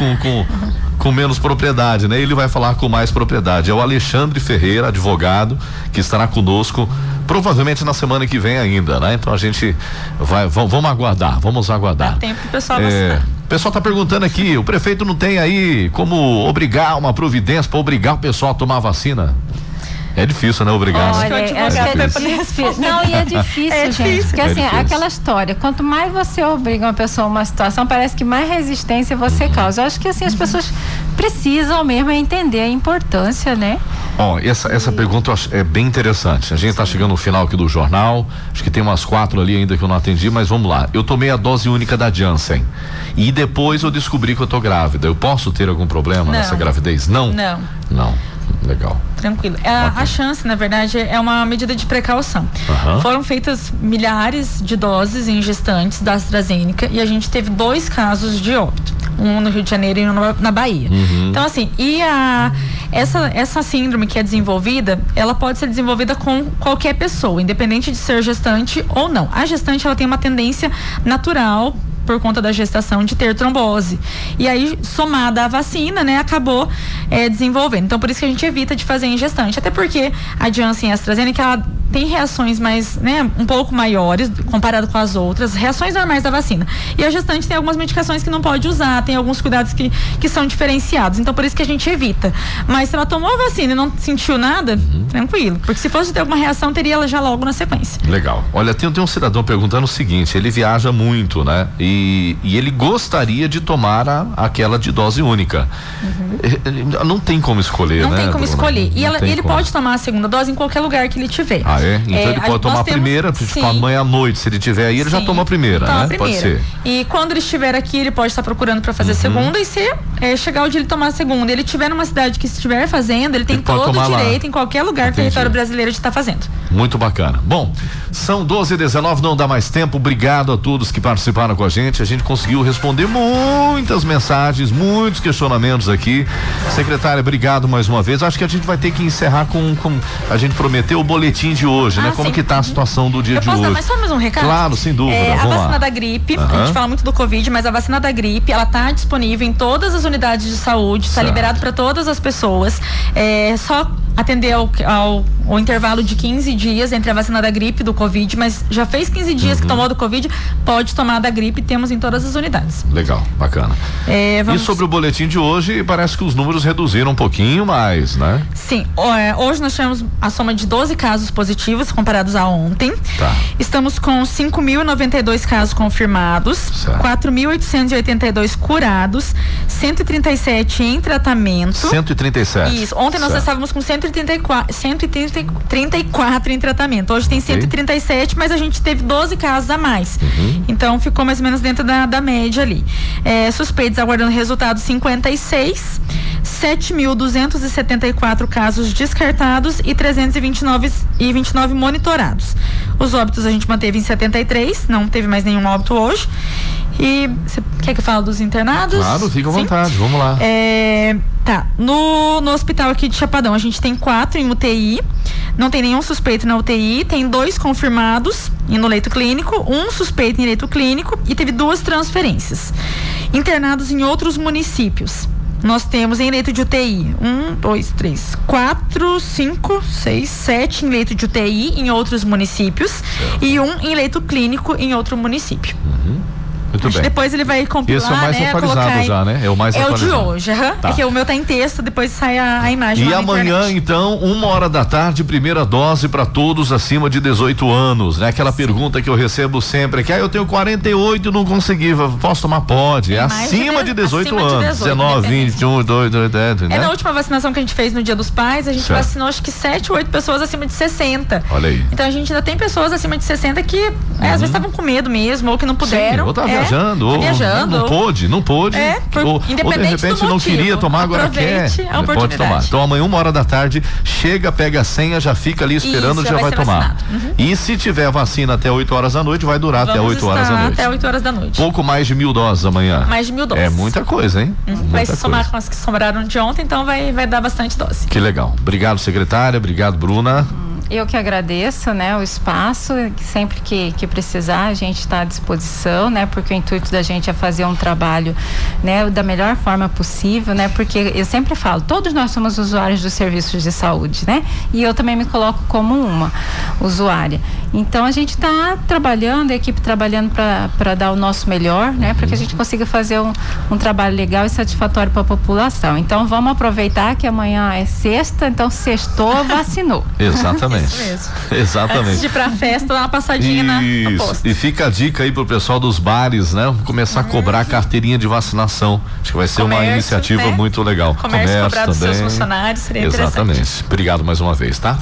com menos propriedade, né? Ele vai falar com mais propriedade. É o Alexandre Ferreira, advogado, que estará conosco provavelmente na semana que vem ainda, né? Então a gente vamos aguardar. Dá tempo pro pessoal vacinar. O pessoal tá perguntando aqui, o prefeito não tem aí como obrigar uma providência para obrigar o pessoal a tomar a vacina? É difícil, né? Obrigado. Olha, é difícil. Não, e é difícil, gente. Porque assim, aquela história, quanto mais você obriga uma pessoa a uma situação, parece que mais resistência você causa. Eu acho que assim, as pessoas precisam mesmo entender a importância, né? Essa pergunta é bem interessante. A gente está chegando no final aqui do jornal, acho que tem umas 4 ali ainda que eu não atendi, mas vamos lá. Eu tomei a dose única da Janssen e depois eu descobri que eu tô grávida. Eu posso ter algum problema nessa gravidez? Não. Legal. Tranquilo. A chance, na verdade, é uma medida de precaução. Foram feitas milhares de doses em gestantes da AstraZeneca e a gente teve 2 casos de óbito. Um no Rio de Janeiro e um na Bahia. Então, assim, essa síndrome que é desenvolvida, ela pode ser desenvolvida com qualquer pessoa, independente de ser gestante ou não. A gestante, ela tem uma tendência natural, por conta da gestação, de ter trombose. E aí, somada à vacina, né, acabou desenvolvendo. Então, por isso que a gente evita de fazer em gestante. Até porque a Janssen e a AstraZeneca, ela tem reações mais, né, um pouco maiores, comparado com as outras, reações normais da vacina. E a gestante tem algumas medicações que não pode usar, tem alguns cuidados que são diferenciados. Então, por isso que a gente evita. Mas se ela tomou a vacina e não sentiu nada, tranquilo. Porque se fosse ter alguma reação, teria ela já logo na sequência. Legal. Olha, tem um cidadão perguntando o seguinte, ele viaja muito, né? E ele gostaria de tomar aquela de dose única. Não tem como escolher, né? Não tem como Bruna? escolher. E ele como. pode tomar a segunda dose em qualquer lugar que ele tiver. é? Então ele pode tomar a primeira, tipo amanhã à noite, se ele tiver aí, ele já toma a primeira, né? Pode ser. E quando ele estiver aqui, ele pode estar procurando para fazer a segunda, e se chegar o dia ele tomar a segunda, ele estiver numa cidade que estiver fazendo, ele tem todo o direito em qualquer lugar do território brasileiro de estar fazendo. Muito bacana. Bom, são 12h19, não dá mais tempo. Obrigado a todos que participaram com a gente conseguiu responder muitas mensagens, muitos questionamentos aqui. Secretária, obrigado mais uma vez. Acho que a gente vai ter que encerrar com a gente prometeu o boletim de hoje, né? Como que tá a situação do dia de hoje? Posso dar mais só mais um recado? Claro, sem dúvida. A vacina da gripe, a gente fala muito do Covid, mas a vacina da gripe, ela tá disponível em todas as unidades de saúde, tá liberado para todas as pessoas. Só atender ao intervalo de 15 dias entre a vacina da gripe e do Covid, mas já fez 15 dias que tomou do Covid, pode tomar da gripe, temos em todas as unidades. Legal, bacana. E sobre o boletim de hoje, parece que os números reduziram um pouquinho mais, né? Sim, hoje nós tivemos a soma de 12 casos positivos comparados a ontem. Tá. Estamos com 5.092 casos confirmados, 4.882 curados, 137 em tratamento. 137. Isso, ontem nós estávamos com 134 em tratamento. Hoje tem 137, mas a gente teve 12 casos a mais. Então ficou mais ou menos dentro da média ali. Suspeitos aguardando resultado 56, 7.274 casos descartados e 329 monitorados. Os óbitos a gente manteve em 73, não teve mais nenhum óbito hoje. E você quer que eu fale dos internados? Claro, fica à vontade, vamos lá. Tá, no hospital aqui de Chapadão a gente tem 4 em UTI, não tem nenhum suspeito na UTI, tem 2 confirmados no leito clínico, 1 suspeito em leito clínico e teve 2 transferências. Internados em outros municípios, nós temos em leito de UTI 1, 2, 3, 4, 5, 6, 7 em leito de UTI em outros municípios e 1 em leito clínico em outro município. Muito bem. Depois ele vai compilar, esse é o mais atualizado já, né? É o mais atualizado. É o de hoje, tá. É que o meu tá em texto, depois sai a imagem. E amanhã, então, 1h da tarde, primeira dose para todos acima de 18 anos, né? Aquela pergunta que eu recebo sempre, que eu tenho 48 e não consegui, posso tomar? Pode. É acima de 18 anos. 19, 20, 21, 22, 23, né? Na última vacinação que a gente fez no Dia dos Pais, a gente vacinou acho que 7 ou 8 pessoas acima de 60. Olha aí. Então a gente ainda tem pessoas acima de 60 que às vezes estavam com medo mesmo, ou que não puderam. Ou viajando, ou não pôde, ou de repente não queria tomar, agora quer, pode tomar. Então amanhã 1h da tarde chega, pega a senha, já fica ali esperando, já vai tomar. E se tiver vacina até 8 horas da noite, vai durar até 8 horas da noite. Até 8 horas da noite. Pouco mais de 1.000 doses amanhã. Mais de 1.000 doses. É muita coisa, hein? Vai se somar com as que sobraram de ontem, então vai dar bastante dose. Que legal. Obrigado, secretária. Obrigado, Bruna. Eu que agradeço, né, o espaço, sempre que precisar a gente está à disposição, né, porque o intuito da gente é fazer um trabalho, né, da melhor forma possível, né, porque eu sempre falo, todos nós somos usuários dos serviços de saúde, né, e eu também me coloco como uma usuária. Então a gente está trabalhando, a equipe trabalhando para dar o nosso melhor, né, para que a gente consiga fazer um trabalho legal e satisfatório para a população. Então vamos aproveitar que amanhã é sexta, então sextou, vacinou. Exatamente. Isso mesmo. Exatamente. Antes de ir pra festa, dar uma passadinha no posto. E fica a dica aí pro pessoal dos bares, né? Começar a cobrar a carteirinha de vacinação. Acho que vai ser uma iniciativa muito legal. Comércio cobrar dos seus funcionários, seria interessante. Exatamente. Obrigado mais uma vez, tá?